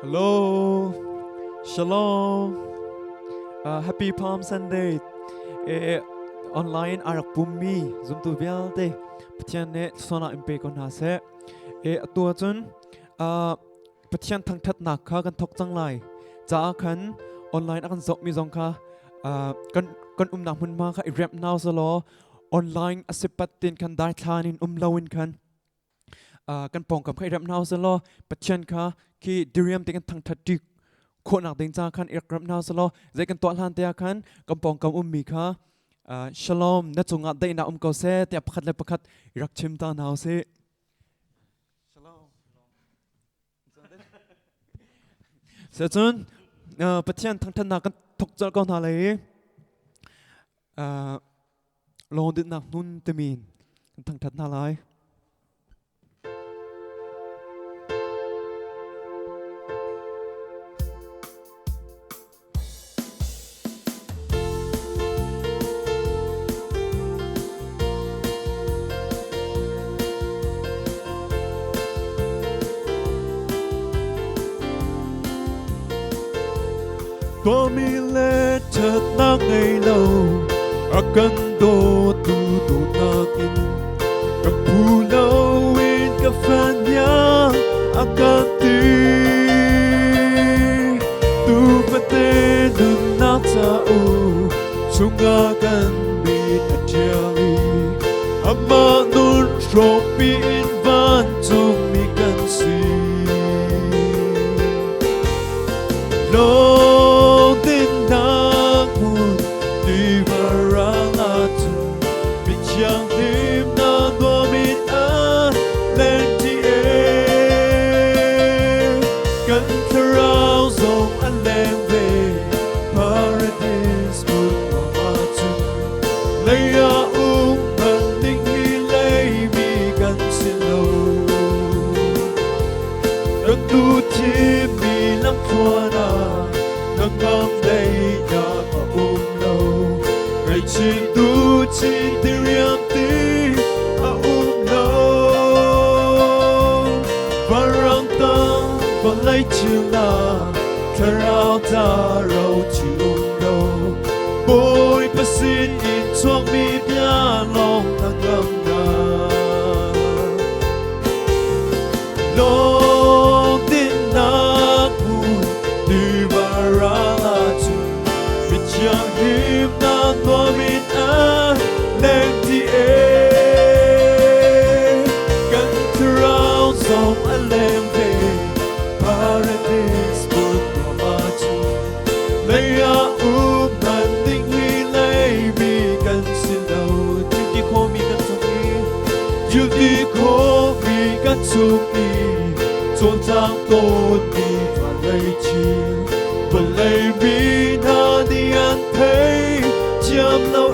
Hello, Shalom, Happy Palm Sunday. Online arak pummi zum tu vialte. Patian ne sona impe kon hase. Tua chun patian thang that nak kha kan thok chang lai. Cha khan online akan zok mi zong kha kan nak mun ma kha I rap now salo online asipat tin kan dai thanin lawin kan. Kan pong kam khai rap now salo patian kha ki diriam te kan thang that dik kho nak ding cha khan rap now salo zai kan to han te khan kan pong kam mi kha Shalom na chunga dai na ko se te pakhat le pakhat rak chim ta naw se Shalom se chun patian thang that na kan thok chal kon ha le long dit nak nun te min kan thang that na lai Có mi lệ chợt na ngày lâu akan do tu do nakin kapulau in kafanya akan ti tu pate dun na tao sunga kan bi atjali amma nun tropi in van tung mi kan si no Thlarau Thlarau chiung đâu bôi pasin in chuang mi bia long thang ngam na long tin na pu đi varala chu mi chiang him na tua min a lên ti e kan Thlarau song a lem ve paradise Suki chôn trang tôn đi và lấy chiều và lấy mi na đi ăn thấy chăm lâu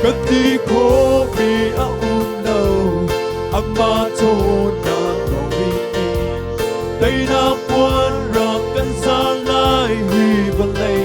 cất đi khô vì lâu amma chôn nàng lòng vi đây na quan rằng căn xa lai huy và lấy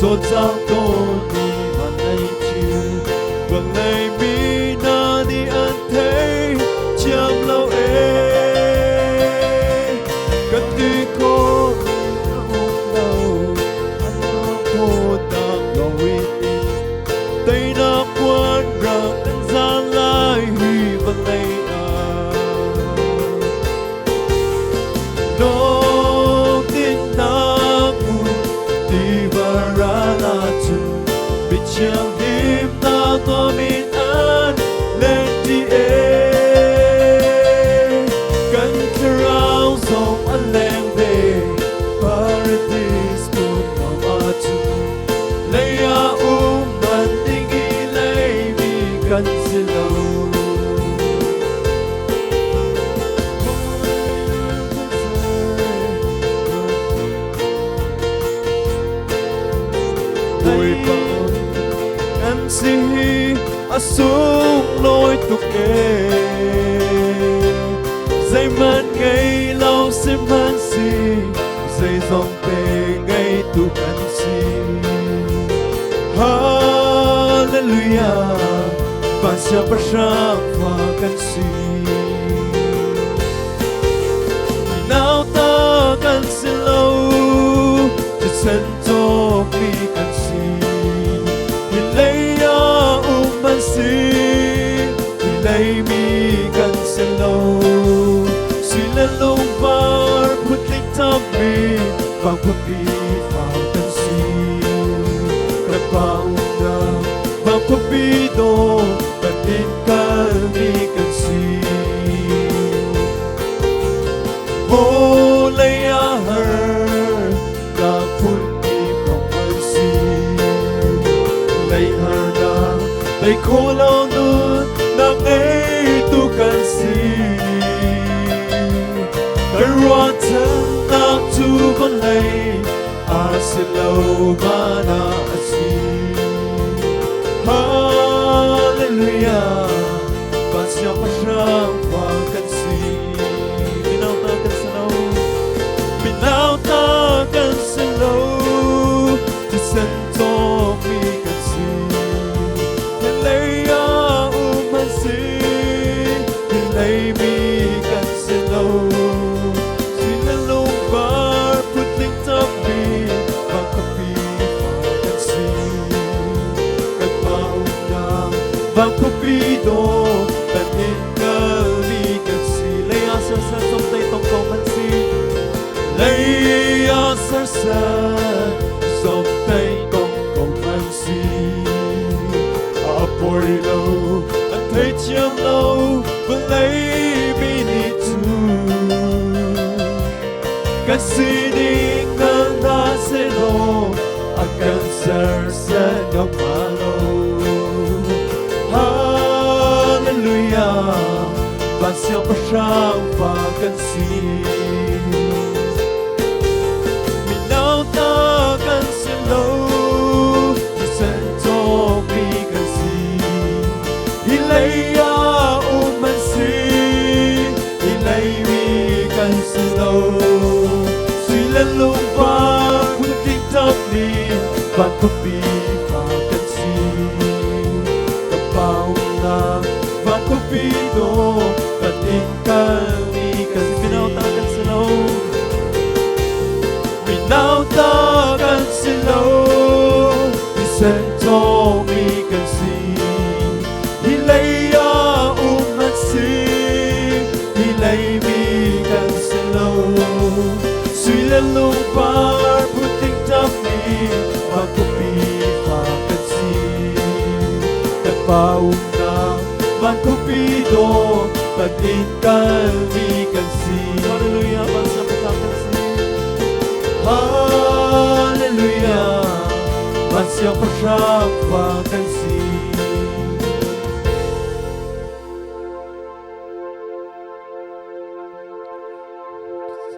Cho trang tôn đi và lấy chiều và lấy mi na đi ăn thấy chăm lâu cất đi cô ôm đầu ăn thô tạm lòng uy tây na quan rằng anh gian lai huy và lấy Chiang him na tua min an lên đi kan Thlarau song an leng về paradise buồn vào ma chu lấy ban ding i lấy vì kan si lâu si asung lối tục nghề dây man ngay lâu xem man si dây dòng tề ngay tu can si Hallelujah và siapa siapa kan si nào ta kan si lâuจะฉันโจมตีกันสิที่เลยมันสิที่เลยมีกันเสลาสิและลงบาร์พุทธิทำมีบางคนดีฝ่ากันสิกระเป๋าดำบางคนปีโดแต่ดินกันมีกันสิโอเลยอาหารกับพุทธิของมันสิเลยหาดาThey call on the nang ay tu kan si The water nang tu kon lay Asilo mana asi Hallelujah Pasya pasyang pa kan si Minaw ta kan salaw Minaw ta kan salaw Tisan to mi kan si Lấy miกันเสียแล้วสิและลงบาร์พุทธิงทับมีบางคนปีฝ่ากันสิกระเป๋าดำบางคนปีโดแต่เห็นกันมีกันสิเลยอาเสือสมใจต้องกองมันสิเลยอาเสือสมใจต้องกองมันสิอาปอยโลอันเทียมโลBut lay beneath to Kasining ng nasilo Ang cancer sa kamalo Hallelujah Bansiyang pa siyang pagkansin Minaw ta kansilo Isento pikansin Hilaya Suy lên lung ba Quân kinh thấp đi Bạn có bị phá cần si Tập bao nàng Bạn có bị đô Bạn tin ca mi cần si Mình nào ta cần si lâu Mình nào ta cần si lâu Đi sen cho mi cần si Hi lấy ya man si Hi lấy mi cần si lâu Suy lên lung bar putting tap me Và có bị phá cần si Tại bao na Bạn có bị đô Bạn tin ca mi cần si Hallelujah Bạn sẽ phải cần si Hallelujah Bạn sẽ phải phá cần si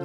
Hãy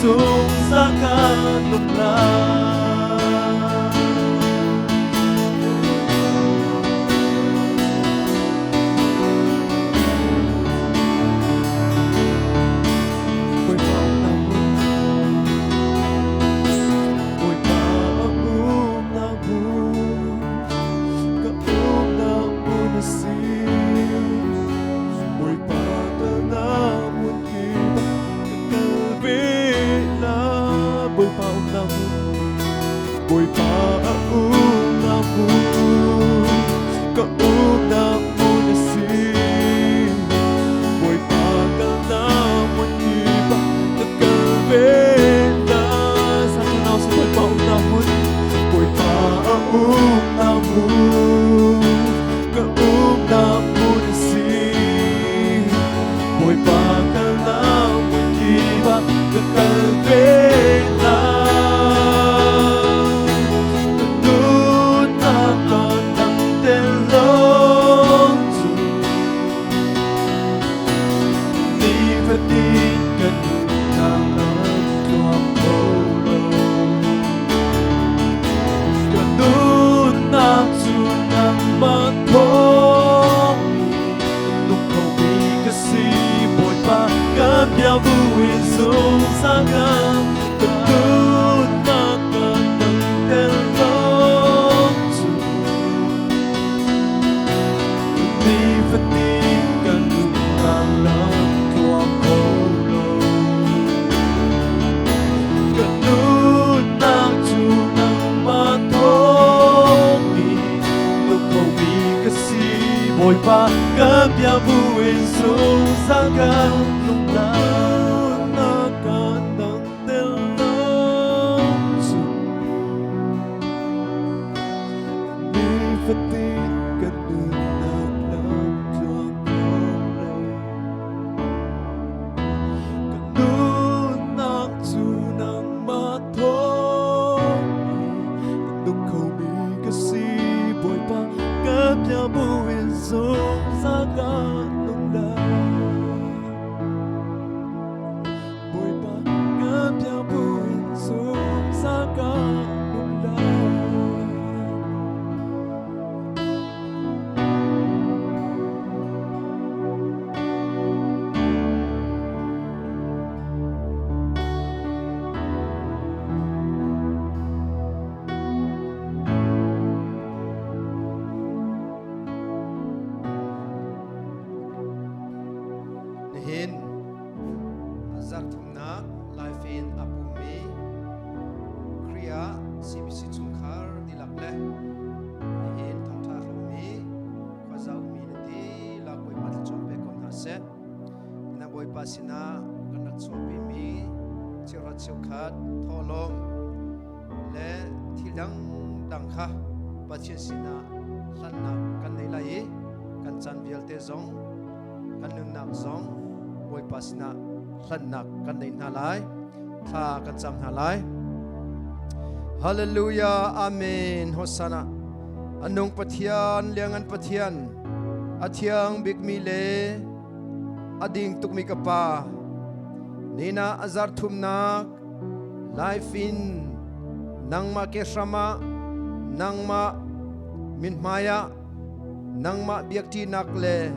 sung sa kanong lang. Boy pa aung namu, kaung namu nasi. Boy pa kal namu iba nagkabela. Sa kanaw sa boy pa aung namu, boy pa aung namu, kaung namu nasi. Boy pa kal namu iba nagkabela. Buin sung sangat ketut makan telong tu di petikan dalam tuang kolo ketut nak tunang matomi lúc kau bi kasih boy pa kapya buin sung sangat lung la. Sina kanak sopi mi cirat ciukat tholom le Thiang dangkha pachin sina hlanna kan nei lai kan chan vial te zong kan nun nak zong boy pasina hlanna kan nei na lai tha kan cham na lai. Hallelujah, amen, hosanna. Anung pathian liangan pathian athiang big mi le ading tukmi kapa nina azar thumnak life in nangma kesrama nangma minmaya nangma biakti nakle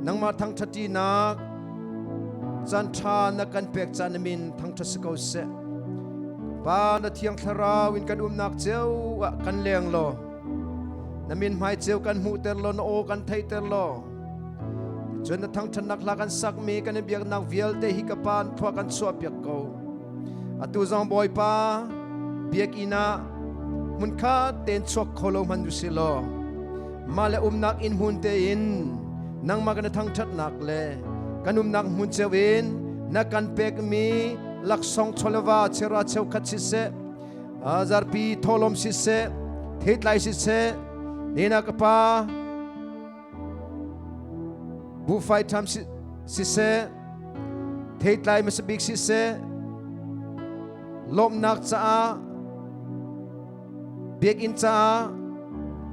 nangma thang thati nak chan tha na kan pek chan min thang thasiko se pa na thiang Thlarau in kan nak cheu kan leng lo namin mai cheu kan mu ter lo no kan thai ter lo chun na thang than nak la kan sak mi kan biak nak vial te hi ka pan thwa kan chua piak ko atu zong boy pa biak ina mun kha ten chok kholo man du silo male nak in hun te in nang ma kan thang that nak le kanum nak mun chewin na kan pek mi lak song cholwa chera cheu khat si se azar pi tholom si se thit lai si se nina ka pa bu fight tham si se thit lai mas big si se lom nak cha big in cha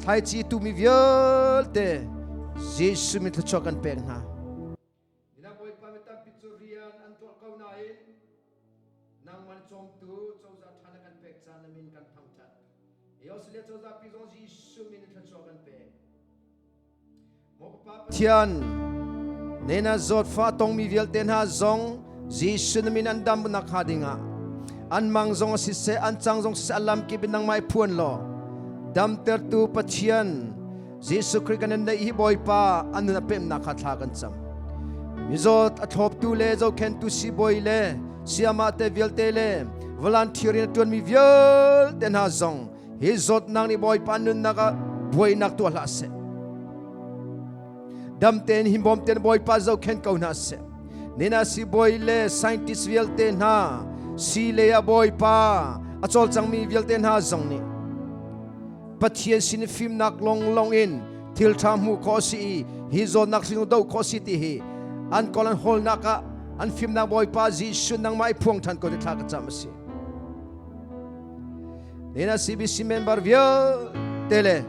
thai chi tu mi viol te Jesus mi thachok kan pek na ina boy pa metam pichurian an to kau nain Thian nena zot fa tong mi vial ten ha zong Jisu min an dam nak hadinga an mang zong si se an chang zong si alam ki binang mai phuan lo dam ter tu pathian Jisu Christ kan nei hi boy pa an na pem na kha thla kan cham mi zot a thop tu le zo ken tu si boy le siama te vial te le volunteer in tuan mi vial ten ha zong hi zot nang ni boy pa nun na ka boy nak tu la se dam ten himbom ten boy pa zo ken kau na se nena si boy le scientist vial ten ha si le ya boy pa achol chang mi vial ten ha zong ni pathian sin film nak long in Thiltham mu kho si hi zo nak sing do kho si ti hi an kolan hol naka an film na boy pa Jisu nang mai phuang than ko ni thla ka cham si nena CBC member vial tele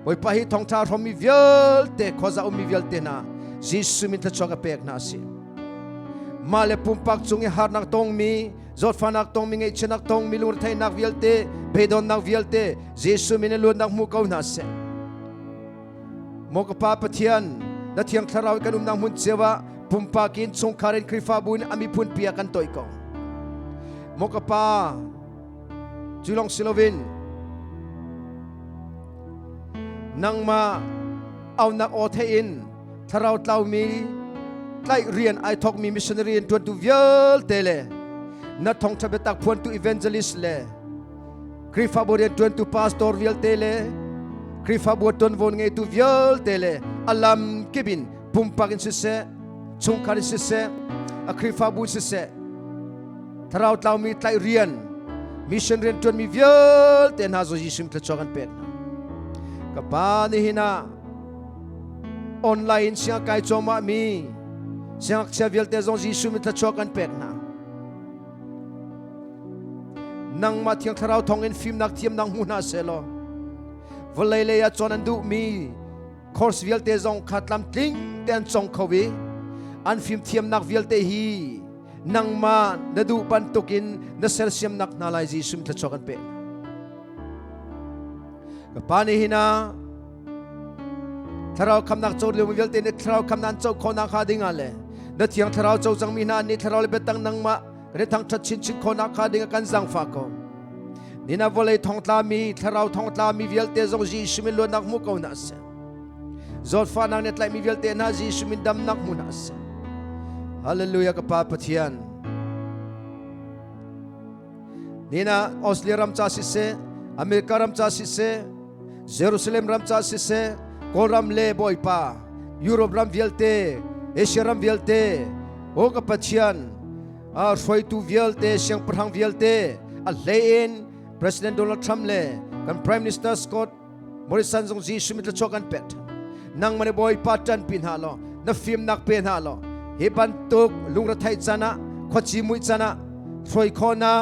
boy pa hi thong tha from mi vial te khoza mi vial te na Jisu min tha choka pek na si male pumpak chungi har nak tong mi zot fanak tong mi ngai chenak tong mi lur thai nak vial te bedon nak vial te Jisu min lu nak mu kau na se mokapa pathian na thiang Thlarau kan nang mun chewa pumpakin chung kharin krifa bun ami phun pia kan toi ko mokapa chulong silovin nang ma au nak o the in Thlarau tlau mi lai rian ai thok mi missionary in tu vial tele na thong thabe tak phun tu evangelist le krifa bun tu pastor vial tele krifa bun ton von ngai tu vial tele alam kibin pumpakin se chung kharin se a krifa bun se Thlarau tlau mi lai rian missionary tu mi vial ten ha zo Jisu ta chokan pek kapani hina online siya kai choma mi siya vial te zong Jisu mi ta chokan pek na nang ma thiang Thlarau thong in film nak thiam nang huna selo volai le ya chonan du mi course vial te zong khatlam tling ten chong khowi an film thiam nak vial te hi nang ma na du ban tukin na sel siam nak na lai Jisu mi ta chokan pek kapani hina Thlarau kam nak chau le vial te ne Thlarau kam nan chau khona kha dinga le na thiang Thlarau chau chang mi na ni Thlarau le betang nang ma re thang that chin khona kha dinga kan jang fa ko nina volei thong tla mi Thlarau thong tla mi vial te zong Jisu mi lo nak mu ko na se zot fa nang net lai mi vial te na Jisu mi dam nak mu na se hallelujah ka pa pathian nina Australia ram cha si se America ram cha si se Jerusalem ram cha si se Koram le boy pa Europe ram vielte Asia ram vielte o ka pathian a roi tu vielte siang prang vielte a lein President Donald Trump le kan Prime Minister Scott Morrison zong Jisu mit chokan pet nang mane boy pa tan pin halo na film nak pen halo he bantuk lungra thai chana khochi mui chana roi khona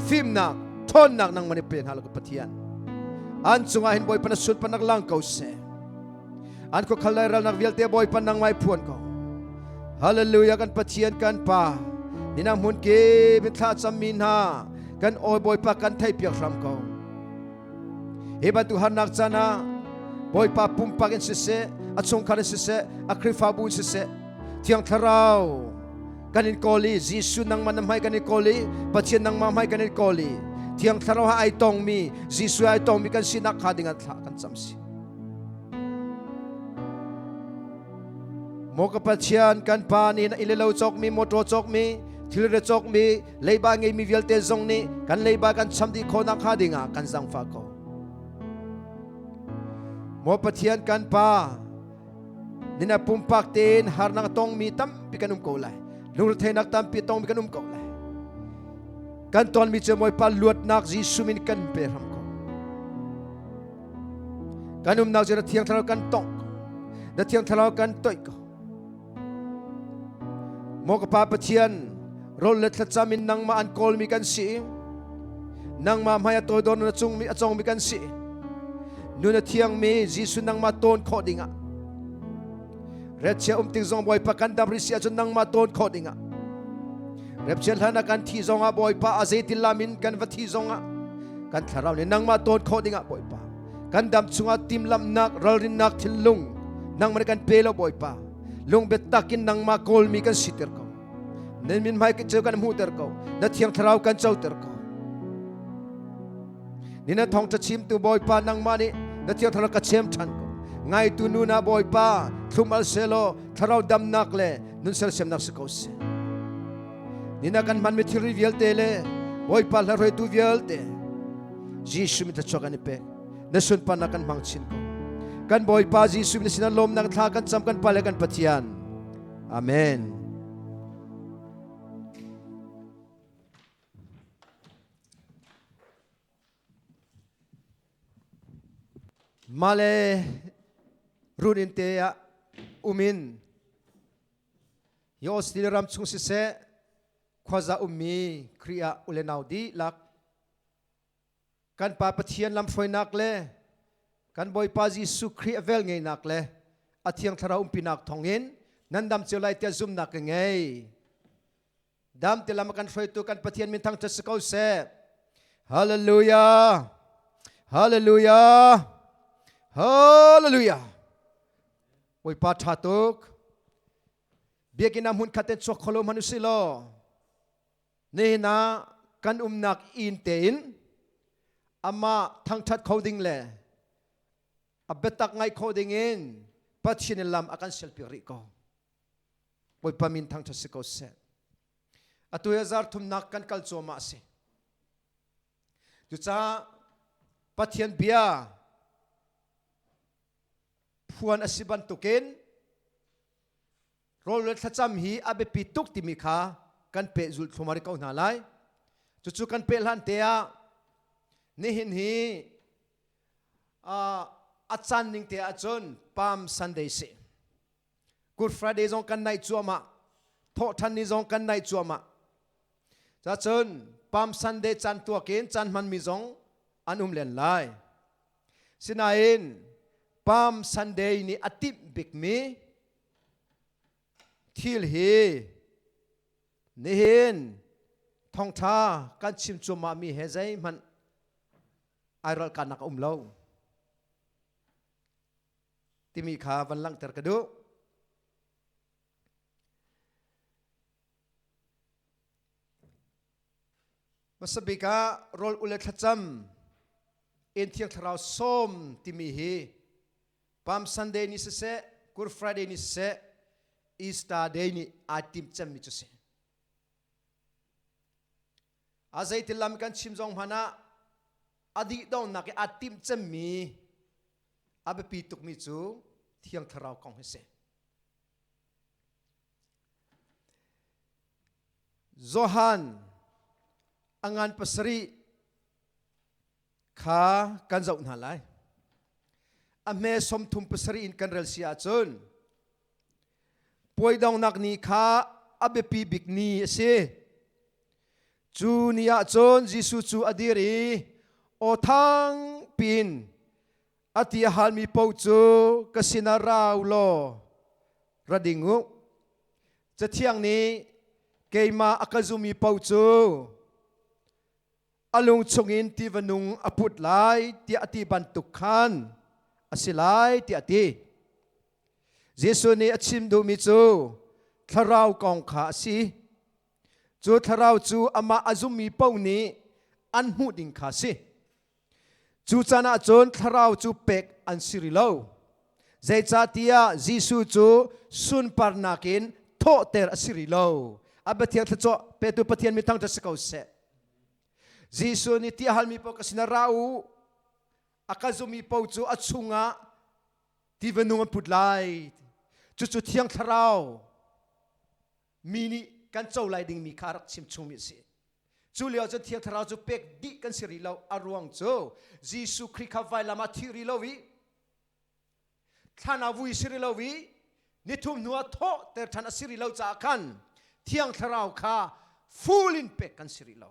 film nak thon nak nang mane pen halo ka pathian an chunga hin boy pa na sut pa nak lang kau se an ko khalai ral nak vialte boy pan nang mai phuan ko hallelujah kan pathian kan pa nina mun ke bin tha chamin ha kan oi boy pa kan thai piak ram ko he ba tu hanak chana boy pa pum pa gen se a chung khare se a krifa bu se thiang Thlarau kan in koli Jisu nang man mai kan in koli pathian nang ma mai kan in koli thiang Thlarau ha ai tong mi Jisu ai tong mi kan sinak khadinga thla kan chamsi moka pathian kan pa ni na ilelo chok mi moto chok mi thilre chok mi leiba ngei mi vialte zong ni kan leiba kan chamdi khona khadinga kan jang fa ko mo pathian kan pa nina pumpak tin har nang tong mi tam pi kanum ko lai lur the nak tam pi tong mi kanum ko lai kan ton mi che moi pa luat nak Jisu min kan pe ram ko kanum nak jera thiang Thlarau kan tong da thiang Thlarau kan toi ko mo ka pa pathian rol le Thlacam min nang ma an kol mi kan si nang ma maya to don na chung mi achong mi kan si nu na thiang mi Jisu nang ma ton kho dinga retcha ting zong boy pa kan dam ri sia chun nang ma ton kho dinga repchel hana kan thi zonga boy pa azeti lamin kan va thi zonga kan Thlarau ni nang ma ton kho dinga boy pa kan dam chunga tim lam nak ralrin nak thilung nang man kan pelo boy pa lung betakin nang ma kol mi kan sitir ko nen min mai ke kan mu ter ko na Thiang Thlarau kan chau ter ko ni na thong cha chim tu boy pa nang ma ni na Thiang Thlarau ka chem than ko ngai tu nu na boy pa thumal selo Thlarau dam nak le nun sel sem nak se ko se ni na kan man mi thiri vial te le boy pa la roi tu vial te Jesus mi ta chokan ni pe na sun pa na kan mang chin ko kan boy pa Jesus mi sina lom nang tha kan cham kan pale kan pathian amen male runin te ya umin yo stil ram chung si se khwaza ummi kriya ulenau di lak kan pa pathian lam foi nak le kan boy pa Jesu Christ vel ngei nak le a Thiang Thlarau pinak thongin nan dam cholai te zum nak ngei dam te lam kan foi tu kan pathian min thang chasakau se hallelujah hallelujah hallelujah boy pa thatuk biakina mun khaten chok kholo manusilo ne na kan nak in tein ama thang that coding le abetak ngai coding in pathin lam akan selpiri ko boy pamin thang that siko se atu yazar thum nak kan kal choma se tu cha pathian bia puan asiban tukin rol Thlacam hi abe pituk timikha kan pe zul thumari ko na lai chu kan pe lan te a nihin hi achan ning te achon Palm Sunday se Good Friday zong kan nai chuama tho than ni zong kan nai chuama cha chon Palm Sunday chan tuakin chan man mi zong anum len lai sinain Palm Sunday ni atip bik mi thil hi nihin thong tha kan chim chuma mi he zai man airal kanak lo timi kha van lang ter kadu masabika rol ule Thlacam in Thiang Thlarau Sawm timi hi Palm Sunday ni se Good Friday ni se Easter day ni atim cham mi chuse azai tilam kan chimjong hana adi don nak atim cham mi abe pituk mi chu Thiang Thlarau kong hese Zohan angan pasari kha kan zau na lai ame som thum pasari in kan rel sia chun poi dong nak ni kha abe pi bik ni se chu nia chon Jesu chu adiri o thang pin atia hal mi po chu kasina raw lo radingu cha thiang ni keima akazumi po chu alung chungin ti vanung aput lai ti ati bantuk khan asilai ti ati Jesu ni achim du mi chu Thlarau kong kha si chu Thlarau chu ama azumi po ni an hu ding kha si chu chana chon Thlarau chu pek an sirilo zai cha tia Jesu chu sun parnakin tho ter asirilo abathiang thacho petu pathian mi thang ta sakau se Jesu ni tia halmi po kasina rau akazumi po chu achunga ti venung putlai chu Thiang Thlarau mini kan chau lai ding mi kharak chim chumi si chu leo chu Thiang Thlarau chu pek di kan siri lo Arohn chu Jesu Christ kha vai lama thiri lo wi thana vui siri lo wi ni thum nuwa tho ter thana siri lo cha khan Thiang Thlarau kha full in pek kan siri lo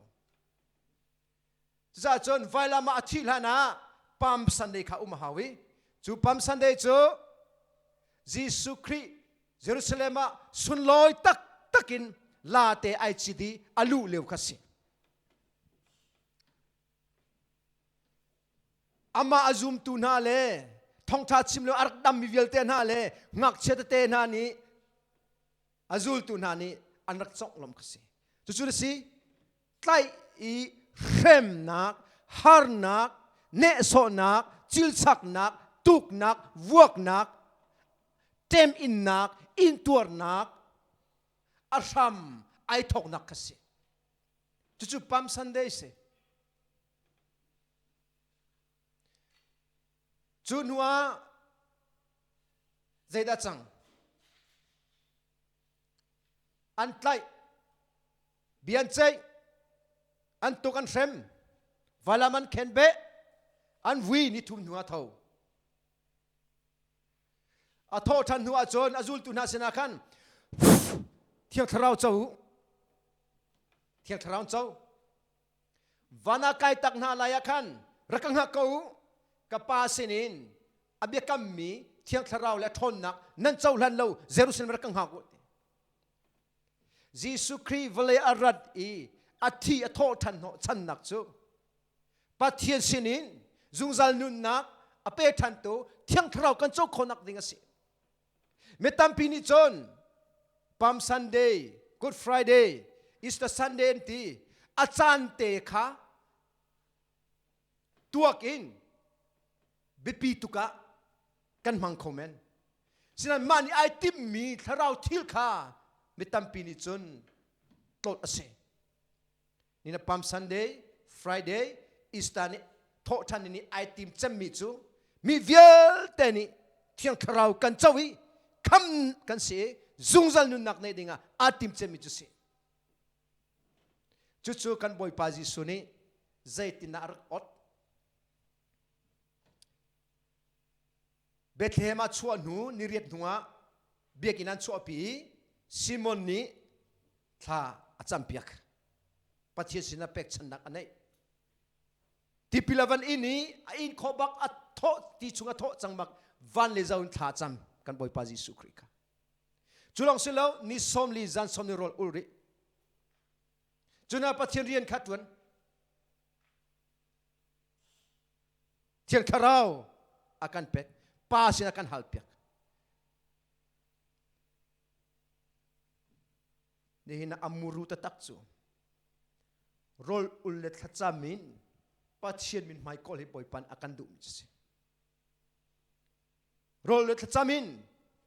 za chon vai lama athil hana Palm Sunday kha hawi chu Palm Sunday chu Jesu Christ Jerusalem sun loi tak takin la te ai chidi alu leu khasi ama azum tu na le thong tha chim lo arak dam mi vel te na le ngak che te na ni azul tu na ni anak chok lom khasi chu chu si tlai I rem nak har nak ne so nak chil sak nak tuk nak vuak nak tem in nak in tur nak asham ai thok nak khasi chu chu pam Sunday se chu nuwa zaida chang an tlai bian chai an tuk an rem valaman khen be an vi ni thum nuwa tho a tho than nuwa chon azul tu na sena khan thiang Thlarau chau thiang Thlarau chau vana kai tak na la ya khan rakang ha ko kapa sinin abia kammi thiang Thlarau la thon nak nan chau lan lo Jerusalem rakang ha ko Jisu Christ vale arat I athi atho than no chan nak chu pathian sinin zungzal nun nak ape than to thiang Thlarau kan chau khonak ding asi metam pini chon Palm Sunday Good Friday Easter Sunday ti achan te kha tuak in bepi tuka kan mang komen sinan mani ai tim mi Thlarau thil kha metam pini chon tot ase nina Palm Sunday Friday Easter ni tho than ni ai tim cham mi chu mi vial te ni thiang Thlarau kan chawi kham kan se zungzal nun nak nei dinga atim cham mi chu se chu chu kan boy pa ji suni zaitin ar ot Bethlehem a chua nu niriat nuwa bekinan chua pi Simon ni tha acham piak pathia sina pek chanak anai tipilavan ini in khobak atho ti chunga tho changmak van le zaun tha cham kan boy pa Jesu Christ ka chulong silo ni som li zan som ni rol ulri chuna pathian rian khatwan thiang Thlarau akan pek pa sina kan halpiak ni hina amuru tatak chu rol ullet Thlacamin pathian min mai kol hi boypan akan dum chi rol ullet Thlacamin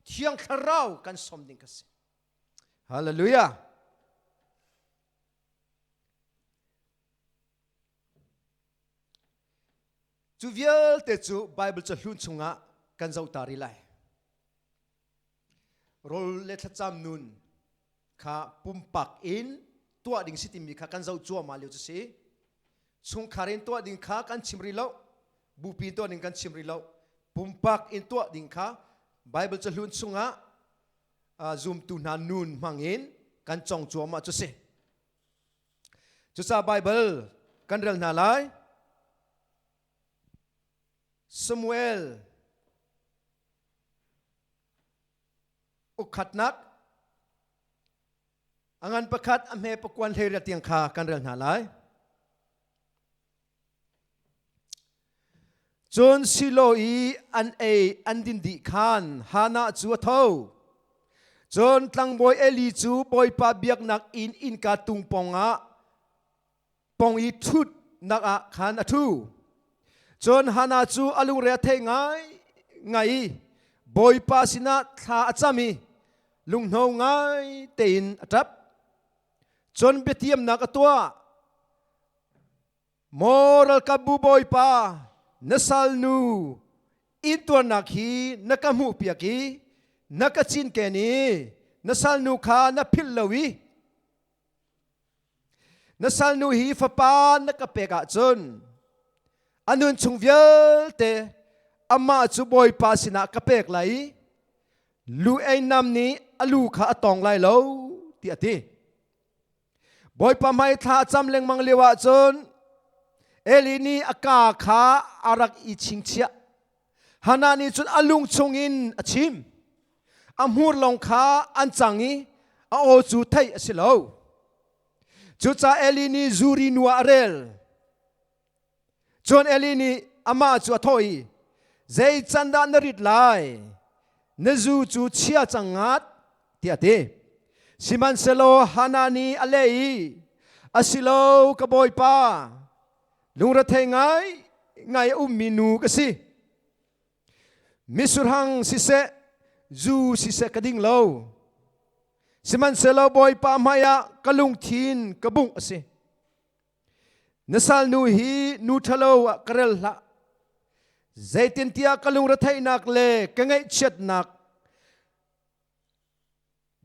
thiang Thlarau kan som ding kasi hallelujah chu vial te chu Bible cha hlun chunga kan zau tari lai rol ullet Thlacam nun kha pumpak in tua ding sitim mi kha kan zau chua ma liu chi chung kharin tua ding kha kan chimri lo bupi tua ding kan chimri lo pumpak in tua ding kha Bible cha hlun chunga zoom tu na nun mangin kan chong chua ma chu se chu sa Bible kan rel na lai Samuel ukhatnak angan pakhat amhe pakwan thera tiang kha kan rel na lai chon siloi an din di khan hana chu tho chon tlang boy eli chu boy pa biak nak in ka tung ponga pong I thut nak a khan athu chon hana chu alu re the ngai boy pa sina tha achami lung no ngai tein atap chon betiam nak atwa moral kabu boy pa nasal nu intua nakhi nakamu piaki nakachin keni nasal nu kha na phil lawi nasal nu hi fapa nakapeka chon anun chungvial te ama chu boy pa sina kapek lai lu ai nam ni alu kha atong lai lo ti ati boy pa mai tha cham leng mang lewa chon elini aka kha arak I chingchia hanani chun alung chungin achim amhur long kha anchangi a o chu thai asilo chu cha elini zuri nuwa rel chon elini ama chu thoi zai chanda na rit lai na zu chu chia changat tiate siman selo hanani alei asilo kaboy pa lungra thei ngai minu kasi misurhang sise zu sise kading lo siman selo boy pa maya kalung thin kabung ase nasal nu hi nu thalo karel la zaitin tia kalung ra thai nak le kangai chet nak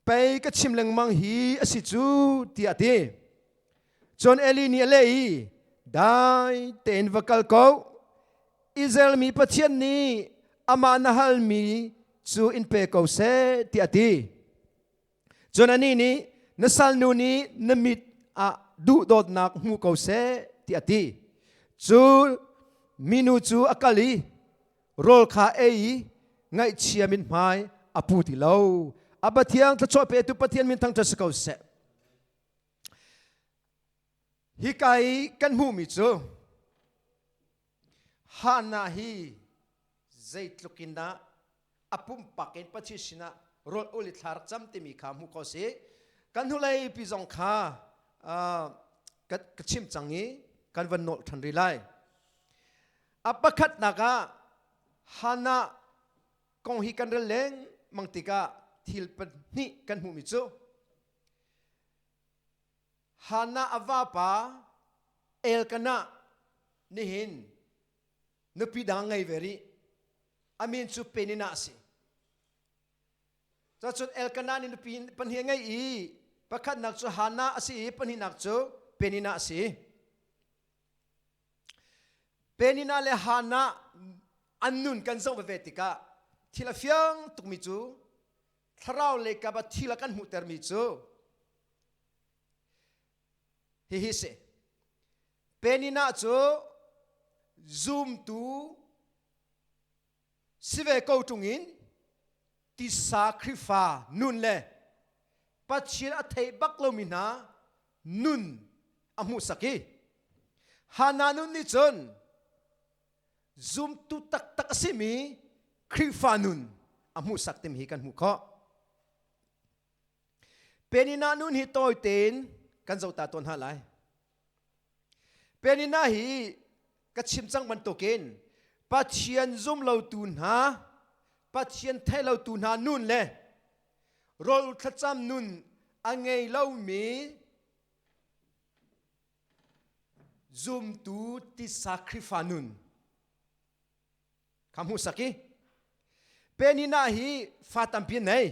pai ka chimleng mang hi asi chu tia te John Eli ni alei dai ten vakal ko Israel mi pathian ni ama nahal mi chu in pe ko se tia ti John ani ni nasal nu ni namit a du dot nak mu ko se tia ti chu minu chu akali rol kha ei ngai chiamin mai apu ti lo abathiang tha cho pe tu pathian min thang ta ko se hi kai kan mu mi chu hana hi zaitlukinda apum paken pachisina rol uli thlar cham ti mi kha mu ko se kan hulai pi jong kha ka chim changi kan van nol than ri lai apakhat naka hana kong hi kan releng mangtika thil pan ni kan mu mi chu hana avapa elkana nihin nupi dangai veri amin chu penina si chachut elkana ni nupi panhiangai I pakhat nak chu hana asi panhinak chu penina si penina le hana annun kan zo vetika thila fiang tukmi chu Thlarau le ka ba thila kan mu ter mi chu hi se penina chu zoom tu sive ko tungin ti sakrifa nun le pachir a thei baklo mina nun amu saki hana nun ni chon zoom tu tak tak asimi krifa nun amu saktim hi kan mu kho penina nun hi toy ten kan zo ta ton halai penina hi ka chim chang man token pathian zum lo tun ha pathian thai lo tun ha nun le rol thacham nun angei lo mi zum tu ti sacrifice nun kamu saki penina hi fatam pin nei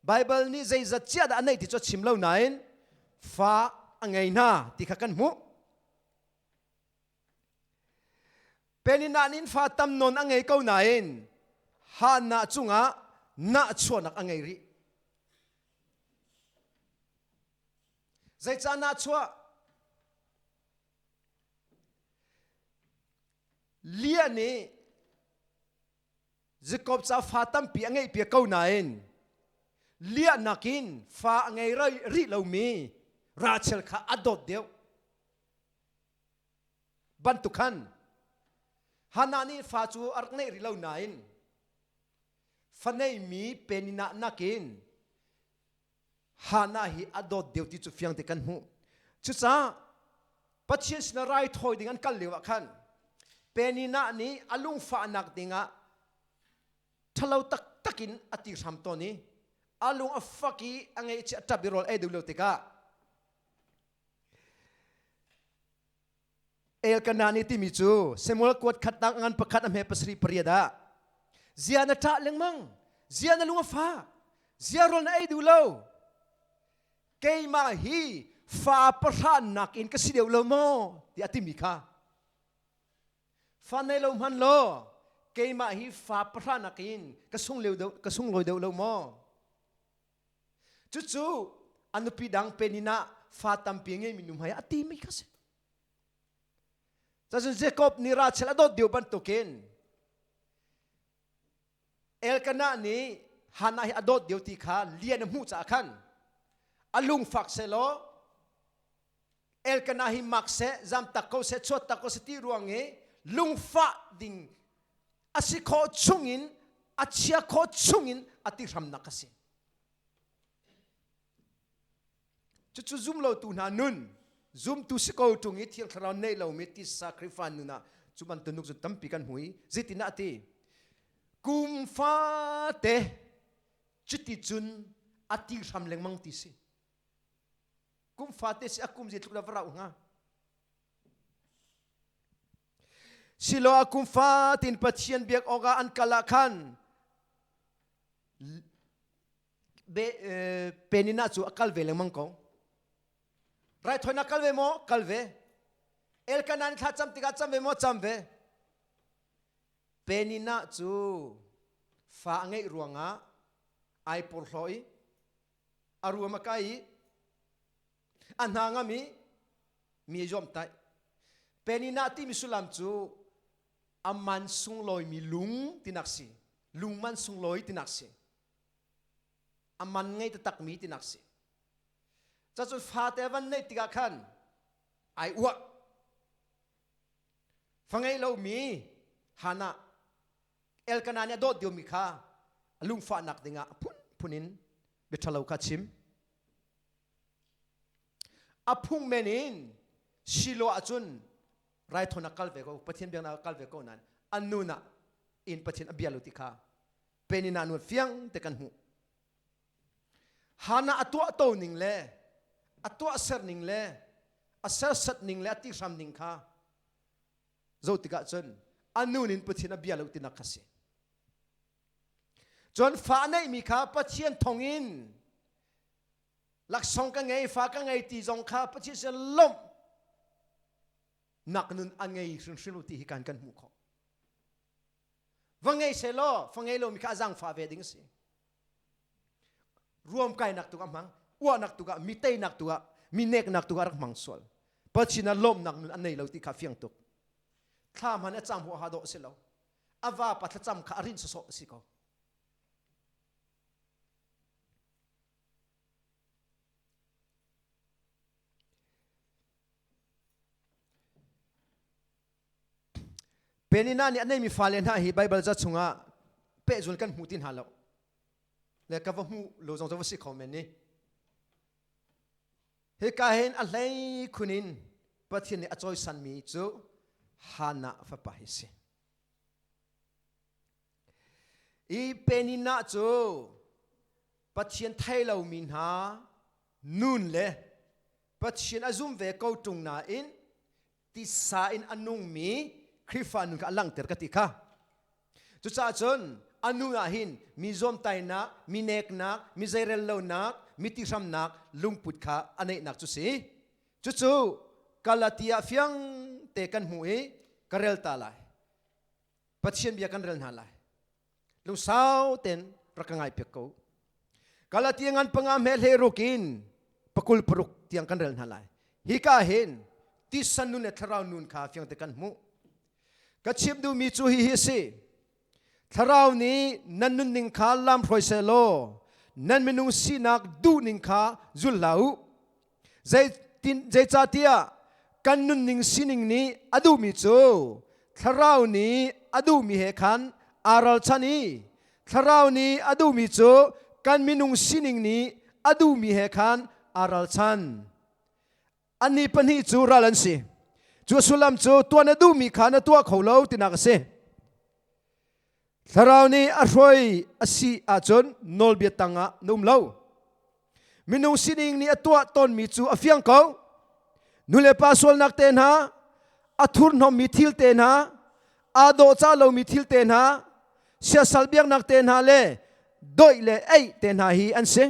Bible ni zai za chia da nei ti cho chim lo nain fa angai na ti kha kan mu penina nin fa tam non angai ko nain ha na chunga na chuanak angai ri zai cha na chua lia ni Jacob cha fa tam pi angai pi ko nain lia nakin fa angai ri lo mi Rachel kha adot deu bantukan hanani fa chu arknei ri lo nain fanei mi penina nakin hana hi adot deu ti chu fiang te kan hu chu cha pathian sina rai thoi ding an kal lewa khan penina ni alung fa nak dinga thalo tak takin ati ram to ni alung afaki angai cha tabirol e dulo tika elkanani ti mi chu semol kwat khatang ngan pakhat am he pasri priada ziana ta lengmang ziana lunga fa ziarol na e dulo keima hi fa parhan nak in ka sideu lo mo ti atimi kha fa nei lo man lo keima hi fa parhan nak in ka sung loi deu lo mo chu anupi dang penina fa tampi nge minum hai atimi kha se Sa Jacob ni Rachel adot diu ban token Elkana ni hana hi adot diu ti kha lian mu cha khan alung fak se lo Elkana hi mak se zam takko se chot takko se ti ruang e lung fa ding asiko chungin achia ko chungin ati ram nakasi chu zoom lo tu na nun zoom tu siko tungi thiang tharau nei lo mi ti sacrifice nuna chuban tunuk zu tampi kan hui zitina ti kum fa te chiti chun ati ram leng mang ti si kum fa te si akum zit lu ra nga silo akum fa tin pathian biak oga an kala khan be penina chu akal ve leng mang ko rai thoi na kal ve mo kal ve el kanan tha cham tika cham ve mo cham ve penina chu fa ngai ruanga ai por hloi aruama kai anhanga mi jom tai penina ti misulam chu aman sung loi mi lung tinaksi lung man sung loi tinaksi aman ngai ta tak mi tinaksi cha chu fa te van nei tika khan ai wa fangai lo mi hana el kanania do dio mi kha lung fa nak dinga punin bethalo kha chim apung menin silo achun rai thona kal ve ko pathian biang na kal ve ko nan anuna in pathian abialu ti kha penina nu fiang te kan hu hana atwa to ning le atwa ser ning le asar sat ning le ati ram ning kha zo ti ka chun anunin pathian abialu ti na khase chon fa nei mi kha pathian thongin lak song ka ngai fa ka ngai ti jong kha pathian se lom nak nun angai shin ti hikan kan mu kho wangai se lo fangai lo mi kha jang fa ve ding si ruam kai nak tu ka mang wa nak tu ka mi tei nak tu ka mi nek nak tu ka rak mang sol pachina lom nak nun anei lo ti kha fiang tuk tham han acham ho ha do se lo awa patha cham kha arin so si ko penina ni anei mi falen ha hi bible za chunga pe zul kan hutin halo le ka hu lo jong zo si comment ni he ka hen a hlei khunin pathian ni achoi san mi chu hana fa pa hi se i penina chu pathian thai lo min ha nun le pathian azum ve ko tung na in ti sa in anung mi Krifan ka lang ter katika chu cha chon anu na hin mi zom tai na mi nek na mi zairel lo na mi ti ram nak lungput kha anei nak chu si chu kalatia fiang te kan hu e karel ta lai pathian bia kan rel na lai lu sau ten rakangai pe ko kalatia ngan pangam hel herokin pakul pruk tiang kan rel na lai hi ka hen ti sanun ne tharau nun kha fiang te kan mu kachim du mi chu hi si Thlarau ni nan nun ning kha lam phroi se lo nan menung sinak du ning kha zul lau zai cha tia kan nun ning sining ni adu mi chu Thlarau ni adu mi he khan aral chani Thlarau ni adu mi chu kan menung sining ni adu mi he khan aral chan ani pani chu ralan si chu sulam chu tuan adu mi khan tua kholo tinak se Thlarau ni arhoi asi achon nol biatanga num lo minung sining ni atua ton mi chu afiang ko nule pasol nak ten ha athur nom mi thil ten ha ado cha lo mi thil ten ha sia salbiang nak ten ha le doi le ei ten ha hi an se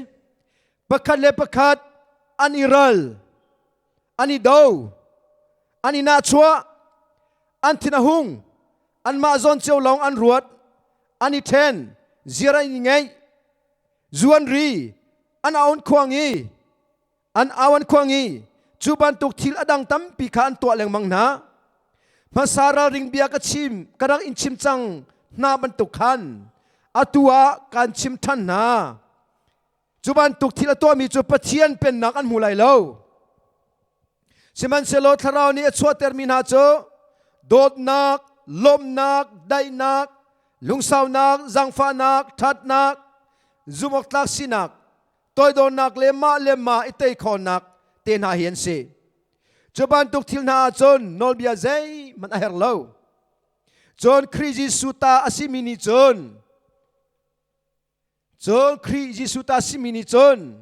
pakhat le pakhat ani ral ani do ani na chua an thina hung an ma zon cheu long an ruat ani ten zira ngai zuan ri an aon khuangi an awan khuangi chuban tuk thil adang tam pi khan to leng mang na masara ring bia ka chim karang in chim chang na ban tuk khan atua kan chim than na chuban tuk thil to mi chu pathian pen nak an mulai lo siman selo Thlarau ni achwa termina cho dot nak, lom nak, dai nak, lungsau nak, zangfa nak, that nak, zumok tak sinak, toy don nak lema itay kon nak, ten ha hian si. Joban tuk til na John nol bia zay man aher lo. John kriji suta asimini John. John kriji suta asimini John.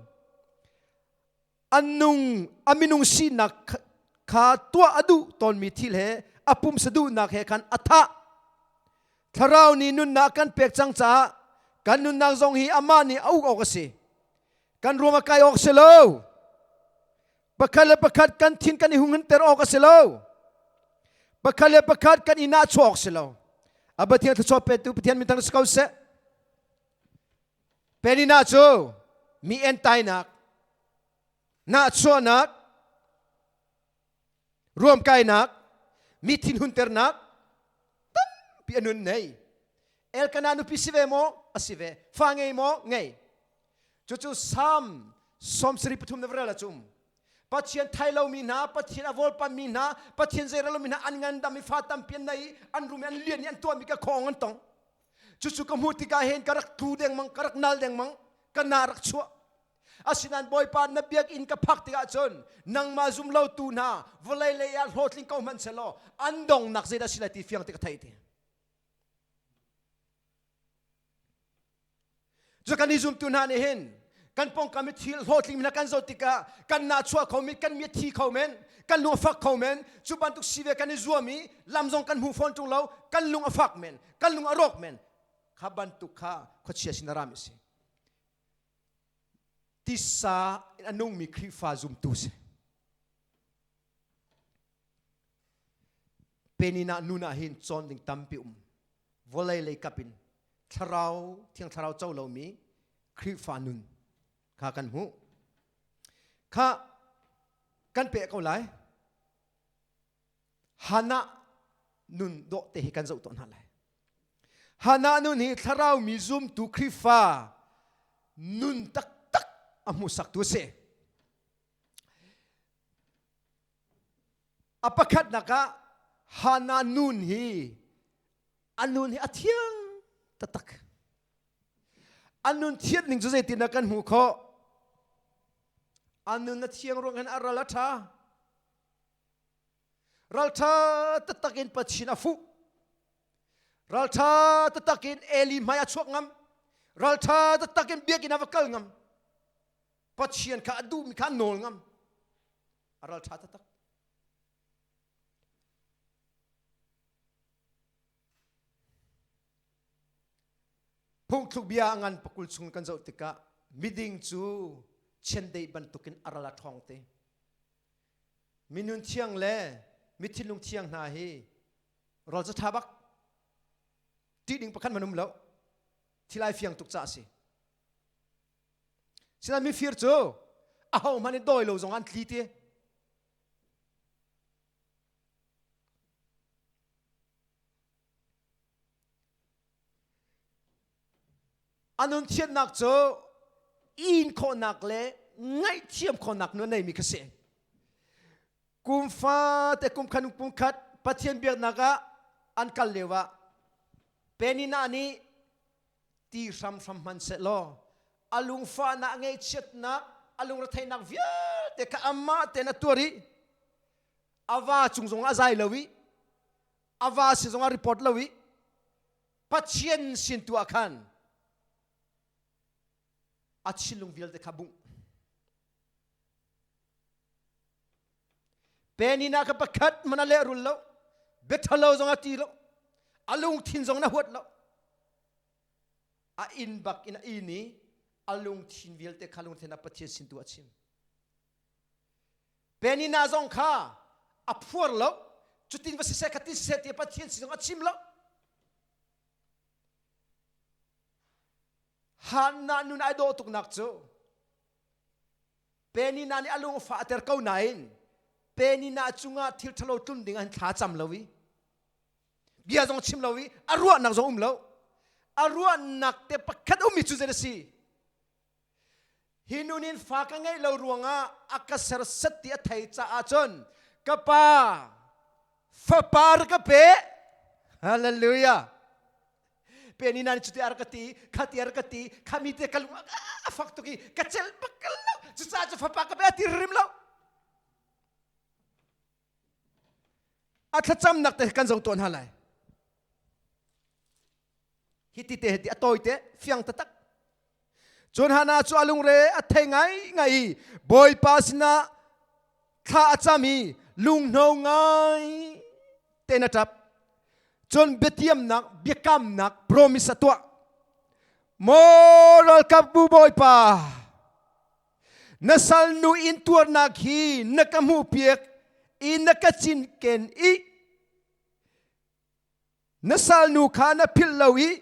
Aminung sinak ka tua adu ton mi til he apum sadu nak he kan atha. Thlarau ni nun na kan pek chang cha kan nun nak zong hi ama ni au ok si. Kan roma kai ok selo. Bakale bakat kan tin kan ihungan ter ok selo. Bakale bakat kan ina chok selo. Abatian tso petu petian mitang skau se. Penina cho mi entai nak. Na cho nak. Rom kai nak. Mi tin hunter nak. Tam pi anun nei. El kananu pi sive mo asive. Fangay mo ngay. Chuchu Sawm sri patum na vrela chum. Pathian Thailau mina, pathian avol pa mina, pathian zeralo mina angan dami fatam pian nai, anrumi an lian an tua mika kong antong. Chuchu kamuti ka hen karak tu deng mang karak nal deng mang kanarak chua. Asinan boy pa na biak in ka phak tiga chon nang ma zum lo tu na volai le ya hotling ko man selo andong nak zeda silati fiang tika thaiti. Jo kan izum tu na ne hen kan pong kami thil hotling mina kan zotika kan na chua khomi kan mi thi khomen kan lu fak khomen chuban tuk sive kan zuami lamjong kan hu phone tung lo kan lung afak men kan lung arok men khaban tu kha khochia sinaram si tisa anung mi khri fa zum tu se penina nuna hin chon ding tampi volai le kapin Thlarau thiang Thlarau chau lo mi khri fa nun kha kan hu kha kan pe ko lai hana nun do te hi kan zo ton halai hana nun hi Thlarau mi zum tu khri fa nun tak tak amu sak tu se apakat naka hana nun hi anun hi athiang tatak anun thiat ning jose tin kan hu kho anun na thiang rong han aralatha raltha tatakin pachina fu raltha tatakin eli maya chuak ngam raltha tatakin biakin avakal ngam pachian ka adu mi kan nol ngam raltha tatak Pung thuk bia angan pakul chung kan zau tika miding chu chendei bantukin arala thong te minun thiang le mithilung thiang na hi rol za thabak ti ding pakhan manum lo thilai fiang tuk cha si sina mi fir chu a ho mani doi lo zong an thli te anun thian nak cho in kho nak le ngai thiam kho nak no nei mi khase kum fa te kum khanung pum khat pathian biak naka an kal lewa penina ni ti ram man se lo alung fa na ngai chet na alung ra thai nak via te ka amma te na tori awa chung zong azai lowi awa si zong report lowi pathian sin tu akhan achilung vil de kabung penina ka pakhat manale rullo bethalo zong ati lo alung thin zong na hot lo a in bak in ini alung thin vil te khalung thena pathian sin tu achim penina zong kha a phur lo chutin va se khati se te pathian sin zong achim lo hana nun ai do tuk nak chu penina ni alung fa ter kau nain penina chunga thil thalo tlum ding an Thlacam lowi bia jong chim lowi arua nak jong lo arua nak te pakhat umi chu jerasi hinunin fa ka ngai lo ruanga akasar sati a thai cha a chon kapa fa par ka pe hallelujah pe ni nan chuti arkati khati arkati khamite kalu afak to ki kachel bakal chu cha chu fa pa ka pe ti rim lo Thlacam nak te kan zong ton halai hiti te hiti atoi te fiang tatak chon hana chu alung re athai ngai boy pasna kha achami lung no ngai tena tap chon betiam nak biakam nak promise atwa moral kabu boy pa nasal nu in tuar nak hi nakamu piek inakachin ken I nasal nu khana phillawi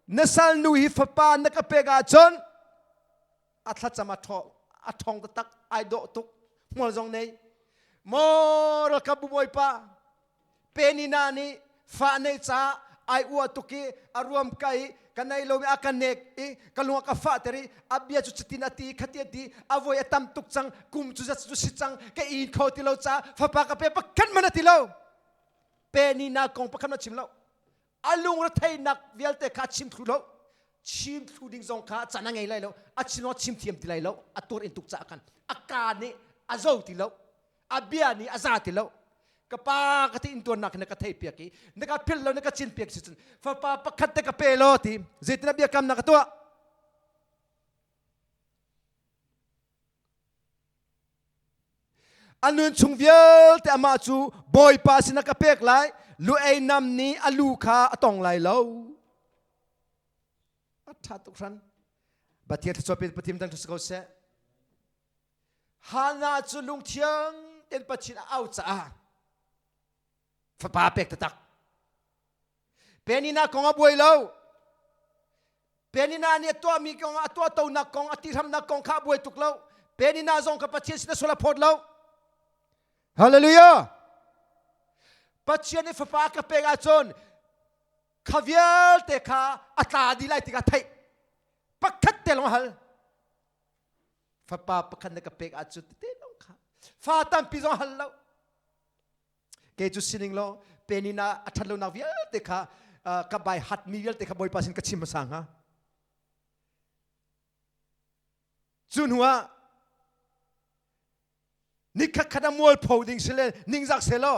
nasal nu hi fapa nakapega chon Thlacam athong tak ai do tuk mol jong nei moral kabu boy pa penina ni fa nei cha ai u tuki aruam kai kanai lo me akanek I kalunga ka fa teri abia chu chitinati khatiati avoi atam tuk chang kum chu ja chu sichang ke I khoti lo cha fa pa ka pe pakhan manati lo penina kong pakhan na chim lo alung ra thai nak vialte kha chim thu lo chim thu ding jong kha chana ngai lai lo achino chim thiam ti lai lo atur in tuk cha kan akani azau ti lo abia ni azati lo kapa kati intuan nak na kathai piaki naka phil lo naka chin piak sichun fa pa pakhat te ka pelo ti zitina bia kam na katwa anun chungvial te ama chu boy pa sina ka pek lai lu ei nam ni alu kha atong lai lo atha tu khan batia chopet patim tang tu se hana chu lung thiang ten pachin au cha fa pa pek tatak penina kong abuai lo penina ni to mi kong atwa to na kong atiram na kong kha buai tuk lo penina zong ka pachin sina sola phot lo hallelujah pachin ni fa pa ka pek a chon khavial te kha ata di lai ti ka thai pakhat te long hal fa pa pakhan na ka pek a chu te long kha fa tam pi zong hal lo ke chu sining lo penina athalo na vial te kha ka bai hat mi vial te kha boy pasin ka chim sang ha chun huwa nikha khada mol phoding sele ningjak selo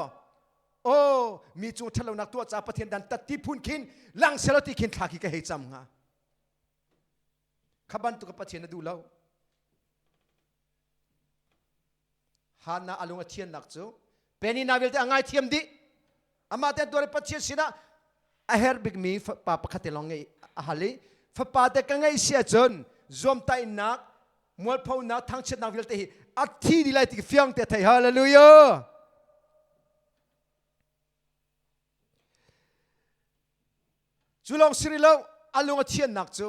o mi chu thalo nak tu cha pathian dan tati phun khin lang selo ti khin thaki ka he cham nga khaban tu ka pathian na du lo hana alunga thian nak chu penina vilte angai thiam di amate dore pathian sina a her big me pa pakhate long ngai ahali fa pa te ka ngai sia chon zom tai nak mol phau na thang chet nak vilte hi athi di lai ti fiang te thai hallelujah chulong sirilo alunga thian nak chu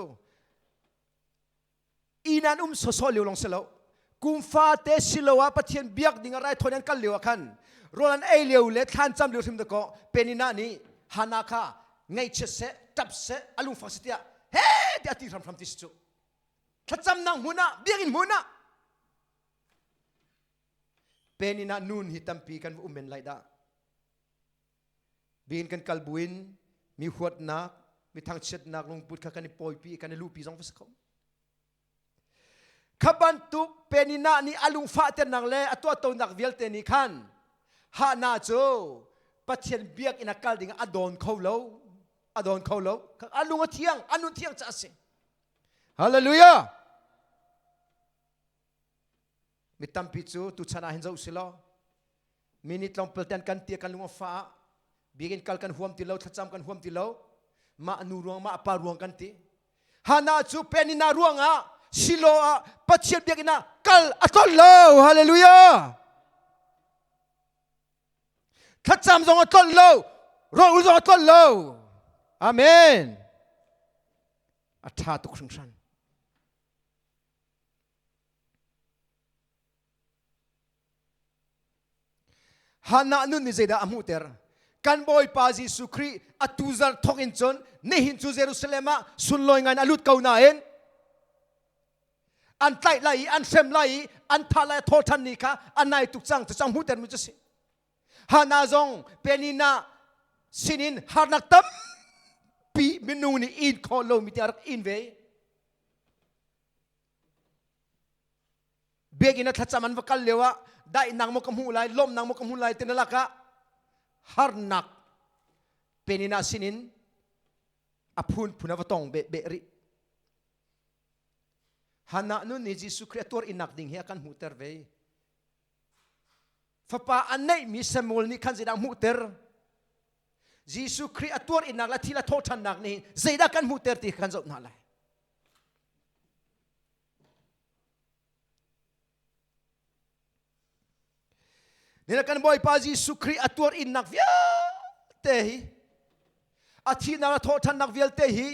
inan so so liu long selo kumfa te silowa pathian biak dinga rai thonen kal liu khan rolan ai liu le than cham liu thim de ko penina ni hana kha ngai che se tap se alung fa sitia he ti ati from this chu Thlacam nang huna biakin huna penina nun hitam pi kan umen lai da bin kan kalbuin mi huat nak mi thang chet nak lung put kha kan poi pi kan lu pi jong fas khom khabantuk penina ni alung fa te nang le atwa to nak vial te ni khan ha na cho pathian biak in akal ding adon kholo alung thiang anun thiang cha se hallelujah mitam pi chu tu chana hin zo silo minit long pelten kan tia kan lunga fa bigin kal kan huam ti lo Thlacam kan huam ti lo ma anu ruang ma pa ruang kan ti hana chu penina ruanga silo a pathian biakina kal atol lo hallelujah Thlacam zong atol lo Rawl zong atol lo amen atha tu khring san hana nun ni zeda amuter kan boy pa Jesu Kri atuzar thokin chon ne hin chu Jerusalema sunloi ngan alut kau na en an tai lai an sem lai an thalai thothan ni kha anai tuk chang muter mu chasi hana zong penina sinin harnak tam pi menuni in ko lo mi tiar in ve begina thachaman vakal lewa dai nang mo kam hulai lom nang mo kam hulai tenalaka harnak penina sinin apun punavatong be ri hana nu ni Jesu creator inak ding he kan muter ve fapa anai mi Samuel ni kan zidang muter Jesu creator inak la thila thotan nak ni zida kan muter ti kan zot na lai nila kan boy pa Jesu creator inak via te hi athi na thotan nak vial te hi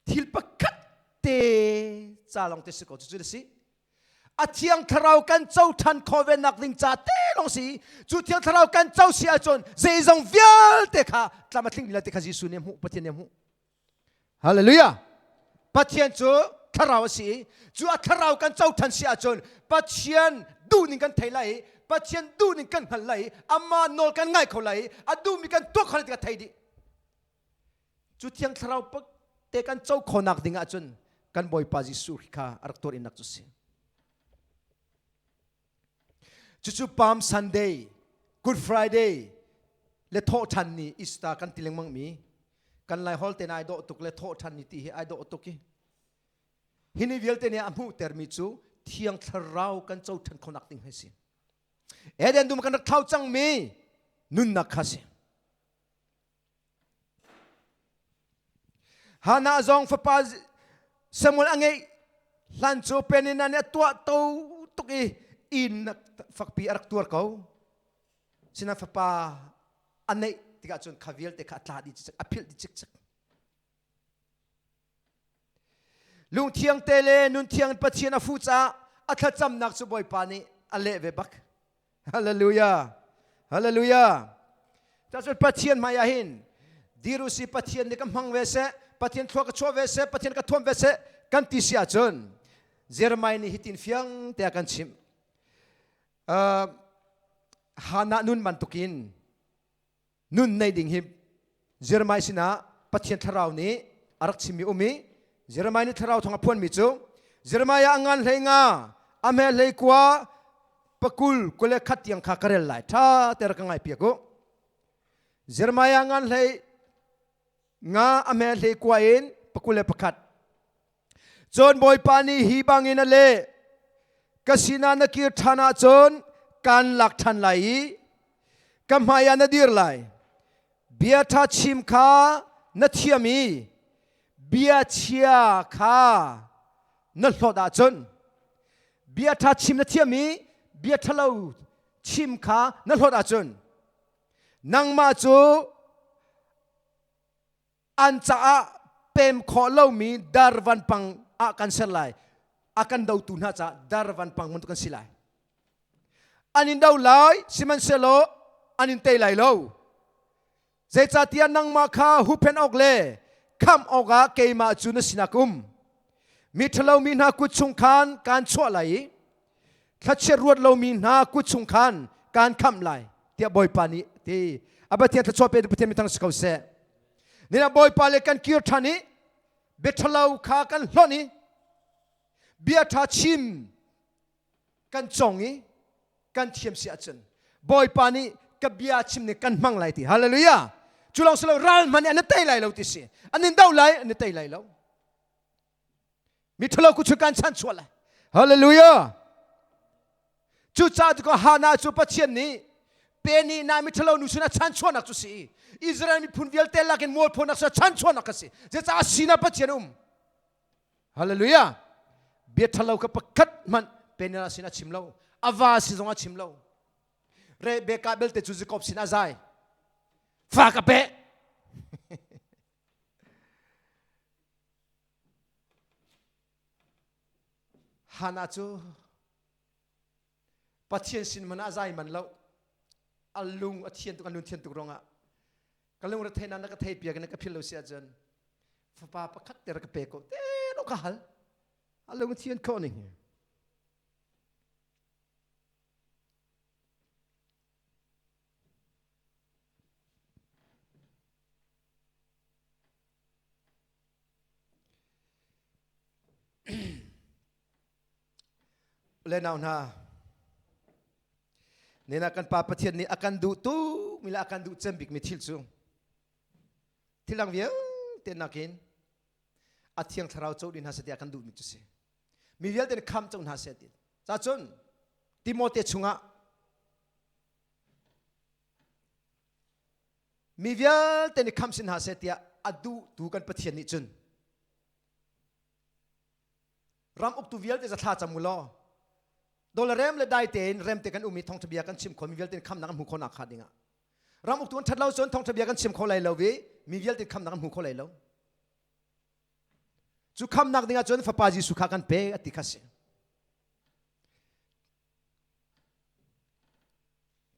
thil pakat te chalong te siko chu si a thiang Thlarau kan chau than khoven nak ding cha te long si chu thiang Thlarau kan chau sia chon zai zong vial te kha tlamathling la te kha Jesu nem hu pathian nem hu hallelujah pathian chu Thlarau si chu a Thlarau kan chau than sia chon pathian du ning kan thailai pathian du ning kan halai amma nol kan ngai kholai adu mi kan to khol te ka thaidi chu thiang Thlarau pak te kan chau khonak ding a chon kan boy pa Jesu kha araktor inak chu si chuchu Palm Sunday Good Friday le tho than ni Easter kan tileng mang mi kan lai hol te nai do tuk le tho than ni ti hi ai do tuk ki hini vial te ne amu ter mi chu thiang Thlarau kan chau than khonak ting hai si eden dum kan thau chang mi nun nak kha si hana zong fa pa Samuel angai lan chu penina ne tua to tuki in fakpi arak tuar kau sina fapa anai tiga chun khavial te kha tla di chik apil di chik chik lung thiang tele nun thiang pathian a fu cha atha cham nak chu boy pani ale ve bak hallelujah hallelujah ta chu pathian maya hin diru si pathian ne kam hang ve se pathian thwa ka chwa ve se pathian ka thom ve se kan ti sia chun Jeremiah ni hitin fiang te kan chim hana nun mantukin nun nei ding him Jeremiah sina pathian Thlarau ni arak chimi umi Jeremiah ni Thlarau thonga phon mi chu Jeremiah angan leinga ame leikwa pakul kule khat yang kha karel lai tha ter ka ngai pia ko Jeremiah angan lei nga ame leikwa in pakule pakhat chon boy pani hi bangin ale kasina na kir thana chon kan lak than lai kamaya na dir lai bia tha chim kha na thiami bia chia kha na hloda chon bia tha chim na thiami bia thalo chim kha na hloda chon nangma chu an cha pem kho lo mi darwan pang a kan selai akan dau tu na cha darwan pang mun kan silai anin dau lai siman selo anin te lai lo zai cha tian nang ma kha hu pen ok le kham oga ke ma chu na sinakum mi thalo mi na ku chung khan kan chwa lai thache ruat lo mi na ku chung khan kan kham lai tia boy pani ti abatia tha chwa pe pe mi tang skau se nina boy pa le kan kir thani bethalau kha kan hloni bia tha chim kan chongi kan thiam si achun boy pani ka bia chim ne kan mang lai ti hallelujah chulong selo ral man an tai lai lo ti si anin dau lai an tai lai lo mi thalo ku chu kan chan chwala hallelujah chu cha ko hana chu pachian ni peni na mi thalo nu suna chan chwana chu si Israel mi phunvial tel lakin mol phona sa chan chwana ka si je cha sina pachian hallelujah bia thalo ka pakhat man penina sina chimlo awa si zonga chimlo re be ka belte chu kop sina zai fa ka pe hana chu pathian sin mana zai man lo alung athian tu kan nun thian tu ronga kalung ra thena na ka thei pia ka phil lo sia jan fa pa pakhat ter ka pe ko te no ka hal alung thian ko ni เลนเอาหน้านี่นักการป่าประเทศนี้อาการดูตู้มีละอาการดูเจมบิกมีทิลซูที่หลังเวียเต้นนักกินอาเทียงทาราวโจดินหาเสตีอาการดูมิจุเสมีเวียเต้นคำจงหาเสตีจ้าจนติโมเตชุงะมีเวียเต้นคำสินหาเสตีอาดูกันประเทศนี้จนรำอุกตูเวียเต้นจะท่าจำมุลอโดนเริ่มเลยได้เต้นเริ่มเต้นกันอุมิทองทะเบียกันชิมคนมีเวียเต้นคำนักหูคนนักขาดดิ่งรำอุกตูนทัดเล่าจนทองทะเบียกันชิมคนไหลเลวีมีเวียเต้นคำนักหูคนไหลเลวจุคำนักดิ่งจนฟ้าปาจิสุขากันเปอติคัส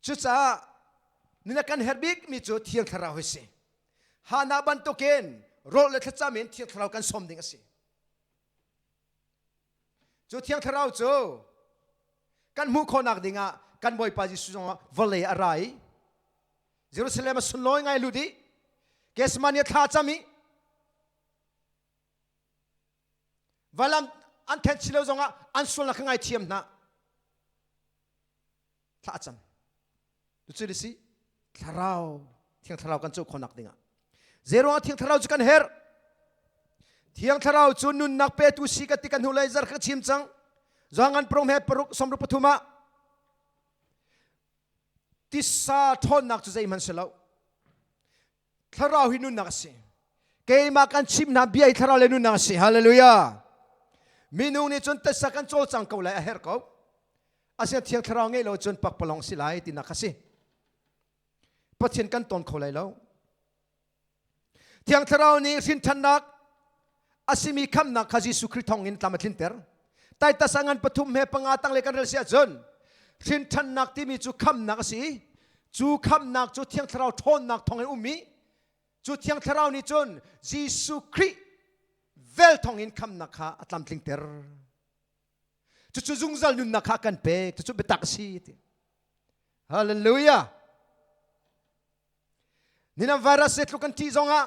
จุดจ้านี่นักการเฮร์บิกมีจุดเที่ยงทราวเฮสิฮานาบันโตเกนโรเลทัศมินเที่ยงทราวกันสมดิ่งสิจุดเที่ยงทราวจูกันมุขนักดิ่งกันบ่อยปาจิสุจงวอลเลย์อะไรเยรูซาเล็มสุนลอยไงลุดีเกสมานีทาจามีวลัมอันเทนชิเลวจงอันสุนละข้างไงเทียมนะทาจามดูสิดิสิทาราวเที่ยงทาราวกันจูขนักดิ่งเซโรเที่ยงทาราวจูกันเฮร์เที่ยงทาราวจูนุนนักเปตุสิกติกันหุไลซาร์ขชิมจังjangan promeh peruk somru petuma tisa thon nak tu zai man selau Thlarau hinun nak si kei makan chim na biai Thlarau le nun nak si hallelujah minung ni chon tesa kan chol chang ko lai a her ko asia thiang Thlarau ngei lo chon pak palong si lai tin nakasi pathin kan ton kho lai lo thiang Thlarau ni sin than nak asimi kham nak khaji su khrithong in tlamathin ter tai tasangan pathum he pangatang le kan rel sia jon sin than nak ti mi chu kham nak si chu kham nak chu thiang Thlarau thon nak thong in umi chu thiang Thlarau ni chon Jesu Christ vel thong in kham nak kha atlam tling ter chu zungzal nun nak kha kan pe chu betak si ti hallelujah nina virus set lu kan ti zonga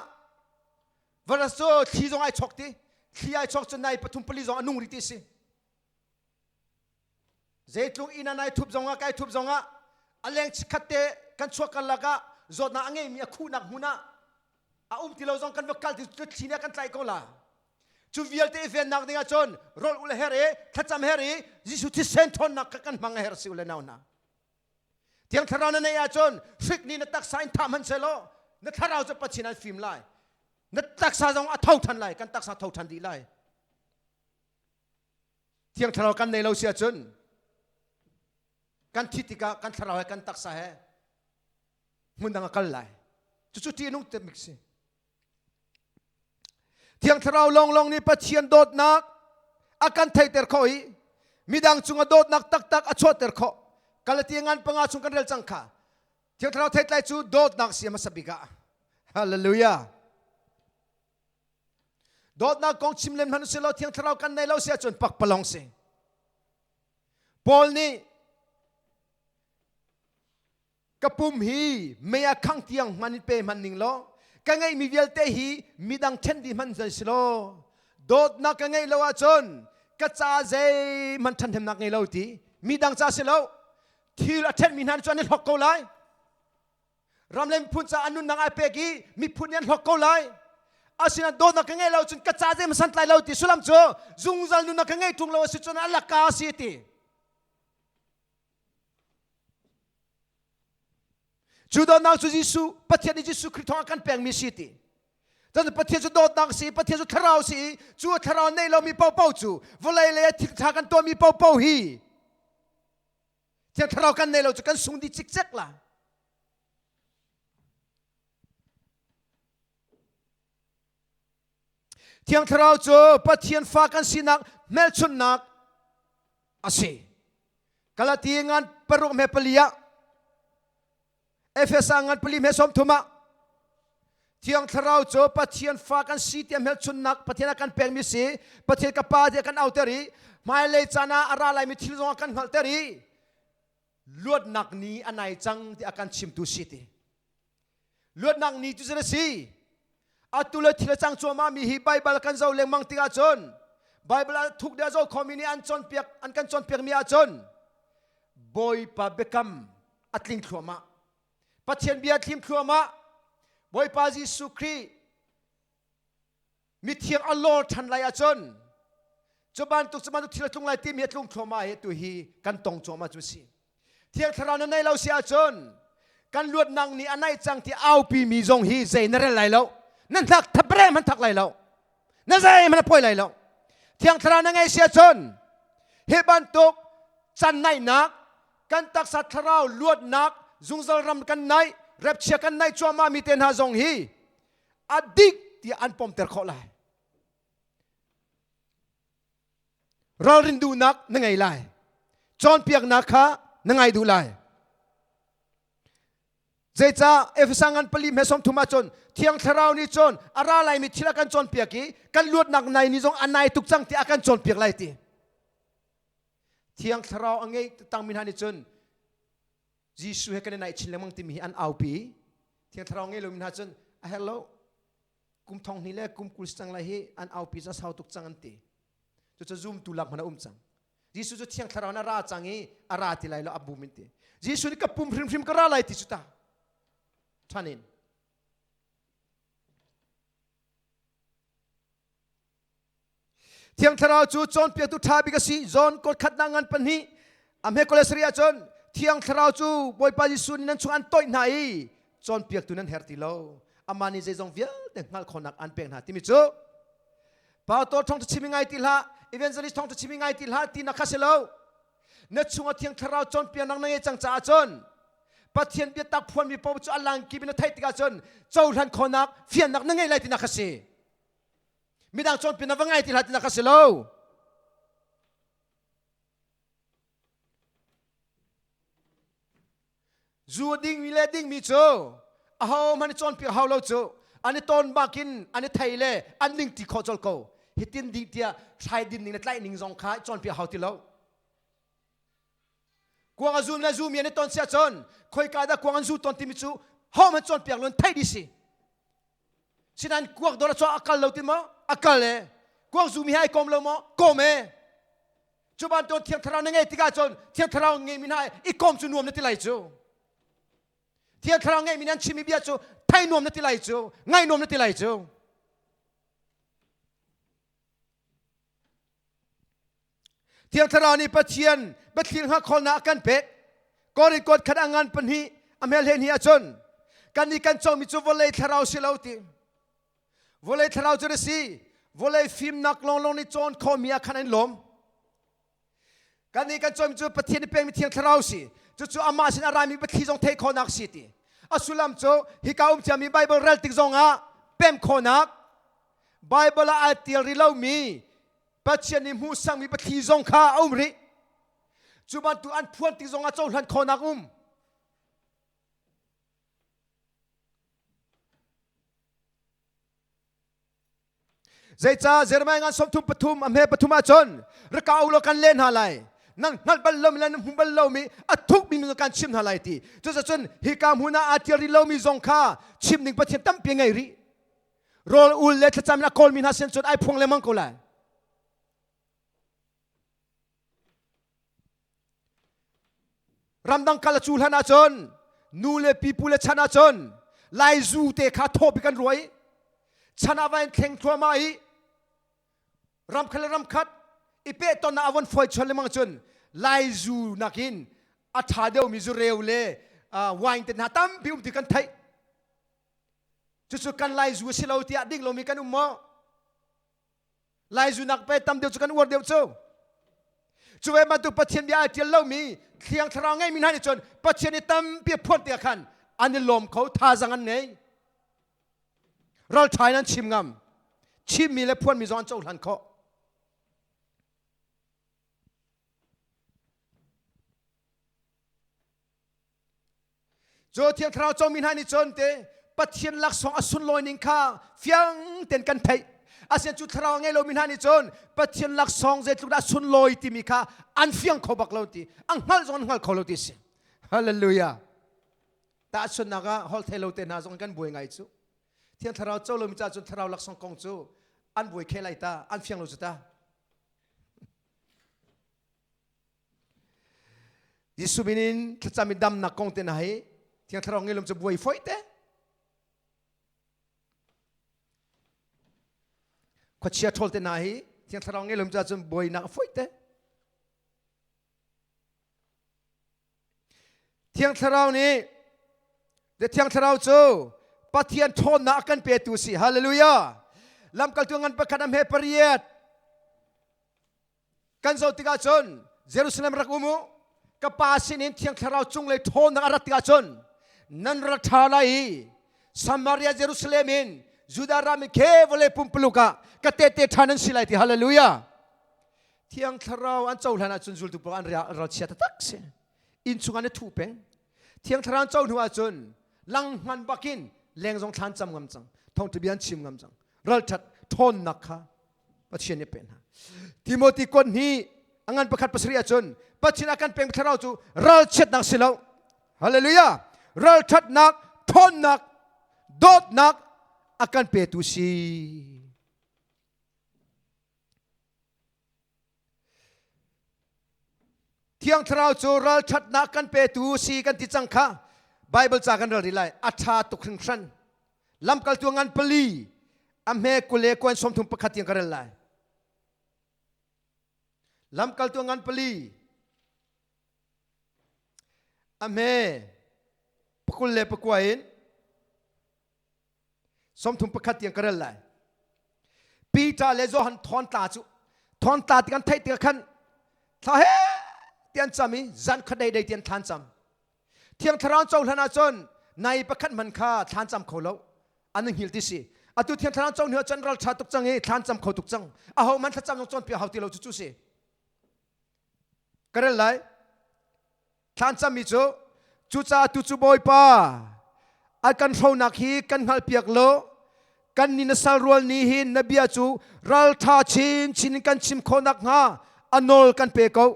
virus so ti zong ai chok ti thi ai chok chon nai pathum pali zong anung ri ti si zeitlung ina nai thup zonga kai thup zonga aleng chikhatte kan chok kan laga zot na ange mi khu nak huna a tilo zong kan vakal ti thina kan tlai ko la chu vial te ven nak dinga chon rol ul here thacham here jisu thi sen thon nak kan mang her si ul naw na tiang Thlarau na ya chon fik ni na tak sain tham han selo na Thlarau cha pachina film lai na tak sa zong a thau than lai kan tak sa thau than di lai tiang Thlarau kan nei lo sia chon kan thitika kan Thlarau kan taksa he mundang akal lai chu ti nung te mixi thiang Thlarau long ni pathian dot nak akan thai ter khoi midang chunga dot nak tak achot ter kho kalatiangan panga chung kan rel changkha thiang Thlarau thai tlai chu dot nak sia masabiga hallelujah dot nak kong chimlem hanu selo thiang Thlarau kan nei lo sia chon pak palong se Paul ni kapum hi meya khang tiang manin pe maning lo kangai mi vial te hi midang chen di man zai silo dot na kangai lo a chon ka cha zai man than them nak ngai lo ti midang cha silo thil a then min han chon hok ko lai ramlem phun cha anun nang a pe ki mi phun yan hok ko lai asina dot na kangai lo chon ka cha zai man san tlai lo ti sulam cho zungzal nu na kangai thung lo si chon alaka si ti Judo nak su Jesu, pathian ni Jesu Christ akan peng mi siti. Dan pathian su dot nak si, pathian su Thlarau si, chu Thlarau nei lo mi pau chu, volai le thik thakan to mi pau hi. Tiang Thlarau kan nei lo chu kan sung di chik chek la. Tiang Thlarau chu pathian fa kan sinak mel chun nak asi. Kalatiangan peruk me pelia Efesangan peli me som thuma Thiang Thlarau cho pathian fa kan si tiam hel chun nak pathian kan peng mi si pathian ka pa dia kan outeri mai le chana ara lai mi thil zong kan halteri luat nak ni anai chang ti akan chim tu si ti luat nak ni tu zera si atula thil chang cho ma mi hi bible kan zo leng mang tinga chon Bible ทุกเดียวจะคอมมินีอันจนเปียกอันกันจนเปียกมีอาจนบอยปาเบกัมอัตลิงครัวมาปัจเจียนเบียดลิมครัวมาบอยปาจิสุครีมีเทียงอัลลอฮ์ทันไลอาจนจบันตุกทีละตุงไลที่มีตุงครัวมาเหตุฮีกันตรงจอมาจุสิเทียงทารานในเราเสียอาจนกันลวดนางนี่อันไหนจังที่เอาปีมีจงฮีเจนั่นไรแล้วนั่นทักทับเร่มันทักไรแล้วนั่นใจมันป่วยไรแล้วเทียงทารานไงเสียจนเฮบันตุกจันในนักกันตักสัตว์เราลวดนักจุงจรำกันในเร็บเชียกันในจวมามีเตนหาจงฮีอดีตที่อันปมเตอร์ขอไลเราเรียนดูนักนั่งไงไลจอนเปียกนักค่ะนั่งไงดูไลเจ้าเอฟสังกันปลีเมสมทุมาจนเทียงทราวนี่จนอะไรไลมีทีละกันจอนเปียกีกันลวดนักในนี่จงอันไหนตุกจังที่อากันจอนเปียกไลตีเทียงทราวอังไงตั้งมินหานี่จนยิสุให้กันในชินเลมังติมีอันเอาปีเทียงทราวไงเรามินหาจนเฮลโลกุมทองนี่แหละกุมกุลสังไลฮีอันเอาปีจะเศร้าตุกจังอันตีจะซูมตุลักมันจังยิสุจะเทียงทราวนาราจังงี้อาราติไลเราอับบุมินตียิสุนี่กับปุ่มพริมกระไรติสุตาท่านินเทียงทราวจูจอนเปียตุทาบิกสีจอนกดขัดนางานปัญหาอเมริกาเลสเรียจนเทียงทราวจูบอยปาจิสุนนั้นช่วงอันต้อยไหนจอนเปียกตุนั้นเฮร์ติโลอามานิเจจงเวียแต่งานคนนักอันเปียกหาที่มิจูป่าวตัวท่องจะชิมิงไงติละอีเวนต์ลิสท่องจะชิมิงไงติละที่นักขัดเสลเนช่วงเทียงทราวจอนเปียกนางนั่งจังจ้าจนปัจเจียนเบียตักพวนมีปอบจุอัลลังกีบินไทยติกาจนเจ้าทันคนนักเฟียนนักนั่งไงไรตินักขัดมีดังจนเป็นนับว่าไงติละตินักขัดเสลจูดิ้งมีเลดิ้งมีโจเฮามันจอนเปียเฮาเราโจอันนี้ตอนบากินอันนี้ไทยเล่อันนิ่งที่เขาจลโกฮิตินดีเดียชายดินนิ่งในใต้นิ่งจงค้าจอนเปียเฮาที่เรากวางซูมและซูมยันในตอนเสียจนคอยกาดากวางซูตอนที่มิจูเฮามันจอนเปียล้วนไทยดิสิฉะนั้นกวางโดนจ่ออักเราติมะอักเลยกวางซูมีให้กอมเรามะกอมเอจุบันตอนเทียงทราวนั่งไงติกาจนเทียงทราวไงมีให้อีกอมจูนวมในที่ไรจูเทียงทราวไงมีนั้นชิมิเบียจูไทยนวมในที่ไรจูไงนวมในที่ไรจูเทียงทราวนี่ปะเทียนบัดเทียงหักคนนักกันเป็ดก่อนกดขัดงานปัญหาอเมริกาเฮียจนกันนี่กันจงมิจูวอลเลย์ทราวสิลาวตีวอลเลย์ทราวจะได้สิวอลเลย์ฟิล์มนักลงนี่จนเขามีอาคารนั้นล้มกันนี่กันจงมิจูปะเทียนนี่เป็นมิเทียงทราวสิจู่ๆอามาสินอะไรมีบัดที่จงเทคนนักสิตีอัสุลัมจูฮิกาจะมีไบเบิลเรลติกจงอ่ะเป็นคนนักไบเบิลอาทิลริลามีปัจจัยนิมูสังมีบัดที่จงข้าริจุบันตัวอันพวนที่จงอาเจ้าหลันคนนักเจ้าเจอร์มายงานสมทุมปฐุมอเมปฐุมอาจนรักเอาโลกันเล่นหาไลนั่งบัลลมและหุ่นบัลลมีอัทุกมีเงินการชิมหาไลตีจนฮิกามหุนาอาทิริลมีจงข้าชิมหนึ่งประเทศตั้มเพียงไงรีโรลอุลเลทจำนักคอลมินาเซนจนไอพวงเลมังโกไลรำดังกาลจูลนาจนนูเลปีปูเลชนะจนไลจูเตคาโทบิกันรวยชนะวันแข่งทัวร์มาอีรำคัดอีเปตอนนาวันฝอยชนเลมังจนไลจูนักินอัฐาเดียวมิจูเรวเลวายเตนาตั้มพิมติกันไทยจุดกันไลจูสิเราที่อดิ้งเรามีกันมอไลจูนักไปตั้มเดียวจุกันอวดเดียวเจ้าช่วยมาดูปัจจัยอาทิตย์เรามีเทียงทราวไงมีนั่นจนปัจจัยนี้ตั้มเปียพวนเตียขันอันนี้ลมเขาทาจังอันนี้เราใช้นั้นชิมงามชิมมีและพวนมีจอนเจ้าหลันเขาโจเทียงทราวเจ้ามีนั่นจนเตปัจจัยหลักสองอสุนลอยนิงข้าเฟียงเต็นกันไทยอาเซียนจุดทราวไงเรามีนั่นจนปัจจัยหลักสองเจตุดาสุนลอยที่มีข้าอันเฟียงเขาบักเราตีอังฮัลจงฮัลเขาเราตีสิฮาเลลูยาแต่สุนนักฮอลเทเราเตน่าจงกันบุยไงจูเทียนทราวเจ้าเรามีจ่าจนทราวหลักสองกองจูอันบุยเคไลตาอันเฟียงเราจุดตา ยิสุมินินถ้าจำมีดำนักกงเตนให้เทียงทรองเงลมจะบวยฝอยเตะขวดเชียร์ทอลเตนให้เทียงทรองเงลมจะบวยนักฝอยเตะเทียงทราวนี้เดี๋ยวเทียงทราวจูปะเทียนทนนักกันเปตุสิฮาเลลูยาลำกัลตัวงันประคันอำเฮปริยตกันโซติกาชนเยรูซาเล็มรักอุโมกับปาสินินเทียงทราวจุงเลยทนนักอารัติกาชนนันรัฐาลัยสมารียเยรูซาเล็มินยูดารามิเควเลปุมปลุกะกะเตเตทานันสิไลติฮาเลลูยาเทียงทราวอันเจ้าหลานาจุนจุลตุปอันเราเชียตตักเสอินสุกันเนทูเป็งเทียงทราวเจ้าหนูอาจุนลังมันบักินแรงทรงทานจำงำจังทองทะเบียนชิมงำจังรัลชัดทนนักค่ะปัจเจียนเนี่ยเป็นฮะทิโมธีคนนี้อังานประคัดปัสริยชนปัจเจียนอาการเป็นทราวจูรัลชัดนักสิลาวฮาเลลูยารัลชัดนักทนนักโดดนักอาการเปตุสีเที่ยงทราวจูรัลชัดนักกันเปตุสีกันติจังค่ะไบเบิลจากกันเราดีไลอัฐาตุครึ่งชั้นลำกัลตัวงานปลีอเมกุเลกวนสมทุมประคัดยังกันไลลำกัลตัวงานปลีอเมปกุเลปกวนสมทุมประคัดยังกันไลปีตาเลโซหันทอนตาจุทอนตาที่กันไทยที่กันท้าเฮเตียนจามีจันขดได้เตียนทานจำเทียงทราวเจ้าหน้าจนในประคันมันค่าทานจำเขาแล้วอันนึงหิลติสิอาตุเทียงทราวเจ้าเหนือจันรัลชาตุกจังเอทานจำเขาตุกจังอาหมันถ้าจำต้องจนเปียหาวตีเราจู่ๆสิกระไรทานจำมีจูจู่จ้าตุจูบอยป้าอาการเฝ้านักฮีกันหัลเปียกโลกันนินสัลรวลนี้หินนบีอาจูรัลทาชินกันชิมโคนักฮาอันโนลกันเปกเอา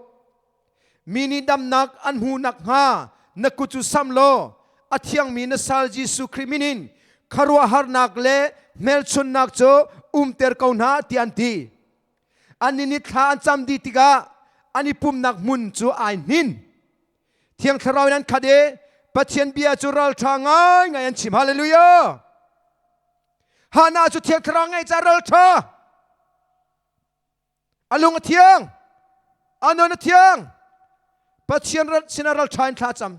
มีนิดำนักอันหูนักฮานักกุจุสัมโลอัฐยังมีนสัลจิสุคริมินินคารัวฮาร์นักเลเมลชุนนักโจเตอร์กาวนาที่อันทีอันนี้นิทานจำดีติกาอันนี้ปุ่มนักมุนจูไอนินเที่ยงทราวนั้นคดีปัจเจียนเบียจูรัลทางไงอันชิมฮาเลลูยาฮานาจูเที่ยงทราวไงจารัลทาอันลุงเที่ยงอันนนเที่ยงปัจเจียนรัชนารัลทาอินทาจำ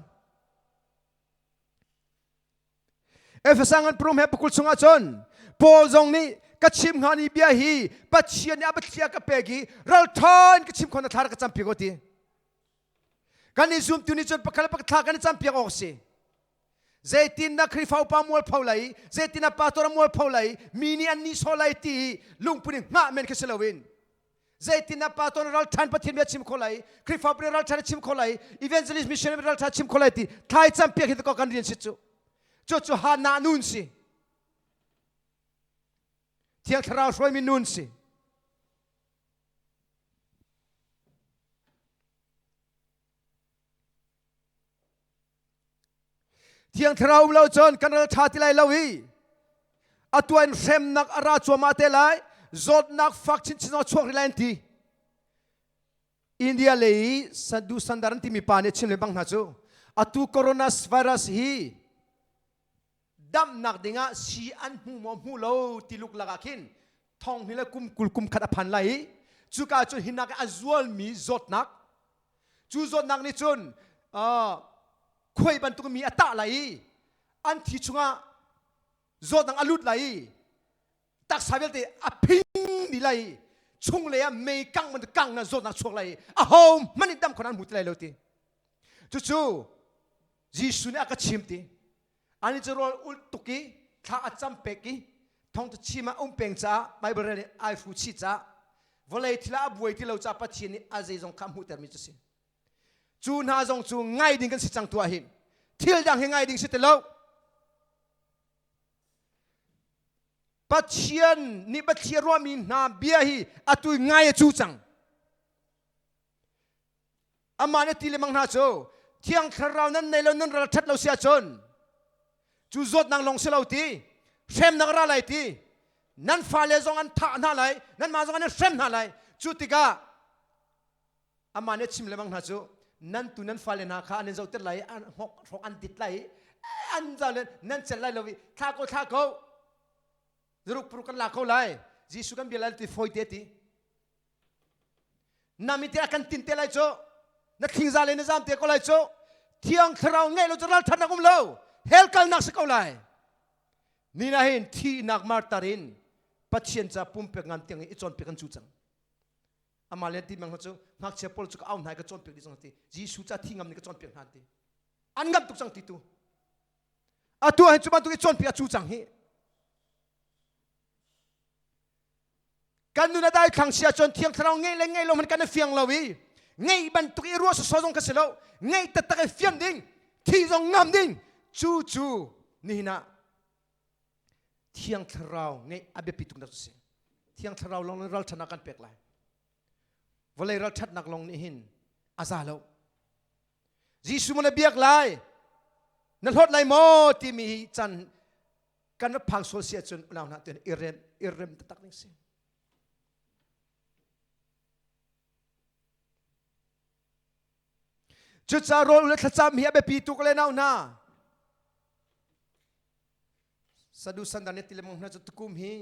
เอฟซังอันพรุ่งเฮปกุลสุงอาจนโปจงนี้กัดชิมฮานีเบียฮีปัจเจียนเนี่ยปัจเจียกับเปกีรัลทานกัดชิมคนนัทาร์กัดจำเปียกตีกันนี้ซูมตุนิจนปักขลับปักทากันจำเปียกออกสิเจตินนักคริฟ้าปามวลพาวไลเจตินนักปาตอรมวลพาวไลมีนี่อันนี้โซไลตีลุงปุ่นงะเมนคิสลาวินเจตินนักปาตอรรัลทันปัทเทียนเบียชิมโคไลคริฟ้าเปรรัลทันชิมโคไลอีเวนเจลิสมิชชันเปรรัลทันชิมโคไลตีทายจำเปียกที่ตะกกันเรียนสิจูจู่ๆหานานุนสิเที่ยงทราวช่วยมีนุนสิเที่ยงทราวเราจนกันเราชาติไรเราวีอตัวเอ็นเซมนักอาราชัวมาเตลัยจดนักฟักชินชินช่วงริลันทีอินเดียเลยสันดูสันดารันที่มีปานเอชินเลยบังนาจูอตัวโคโรนาไวรัสฮีดำนักดิ่งะสีอันหูมอมหูโลติลุกลักขินทองหิเลกุมกุลกุมขัดพันไหลจูกาจุหินักอัจวลมีจดนักจูจดนักนี่จุนคุยบรรทุกมีอัตตาไหลอันที่จุงะจดนักอลุดไหลตักสายเบลติอภิงดีไหลช่วงเลยไม่กังมันกังนะจดนักช่วงไหลอ้าวมันนี่ดำคนนั้นหูติไหลเลยทีจู่ๆยิสุเนี่ยก็ชิมทีอันนี้จะรออุลตุกีถ้าอาจารย์เปกีท่องจะชิมาเป็งจ้าไม่บริเวณไอฟูชิจ้าวันเลยที่ละบวยที่เราจะปัจจัยนี้อาจจะส่งคำพูดแต่ไม่จะสิจูนหาส่งจูง่ายดิ่งกันสิจังตัวหินเที่ยวดังให้ง่ายดิ่งสิแต่เราปัจจัยนี้ปัจจัยรวมมีนาเบียฮีอัตุง่ายจูจังอามาเนี่ยที่เลมังนาโจเที่ยงคราวนั้นในเรานั้นเราชัดเราเสียจนจูจดนางลงเสลาตีเช่นนักราไลตีนั้นฟ้าเลซองอันท่าหน้าไหลนั้นมาซองอันเช่นหน้าไหลจูติกาอามาเนี่ยชิมเลยมังนาจู นั่นตุนั้นฟ้าเลนาค่ะอันนี้เราติดไหลอันหกอันติดไหลอันจะเลยนั่นจะไหลเราวิท่าเขารุกปรุกันลาเขาไหลจีสุกันเบลล์ติฟอยเตตินามิเตอกันตินเตลัยโจนักทิ้งซาเลนจามเตะก็ไหลโจเที่ยงคราวไงเราจะรัลทันนักอุ้มเราเฮลกันนักสกาวไหลนี่นะเห็นที่นักมาร์ตารินปัจเจียนจะปุ่มเปกงานเตียงอีจอนเปกันจูจังอามาเลนที่มังเขาโจนักเชฟพอลจุกเอาไหนก็จอนเปกดิจังตีจีสุจะทิ้งงามนี่ก็จอนเปกหันตีอันงับตุกจังตีตัวตัวเห็นจุบันตุกอีจอนเปกจูจังฮีกันดูนะได้ขังเสียจนเที่ยงเราไงเลยไงเรามันกันเฟียงเราวิไงบรรทุกอีรัวสซงกันเสียแล้วไงแต่ตะเฟียงดิ่งที่ตรงงามดิ่งจูนี่นะเที่ยงเราไงอาเบปิตุกนักสิเที่ยงเราลองเราชนะกันเปกไลวันเลยเราชัดนักลงนี่หินอาซาเราจีสุมันเบียกไลนั่นหดไลโมที่มีจันกันนับพังโซเซียจนเราหน้าตัวอิเรมตักนิ่งสิจุดจารโรลขจามเฮียเบปีตุกเลยน่าหน้าสะดุสันดานติเลมงน่าจะตุกุมฮี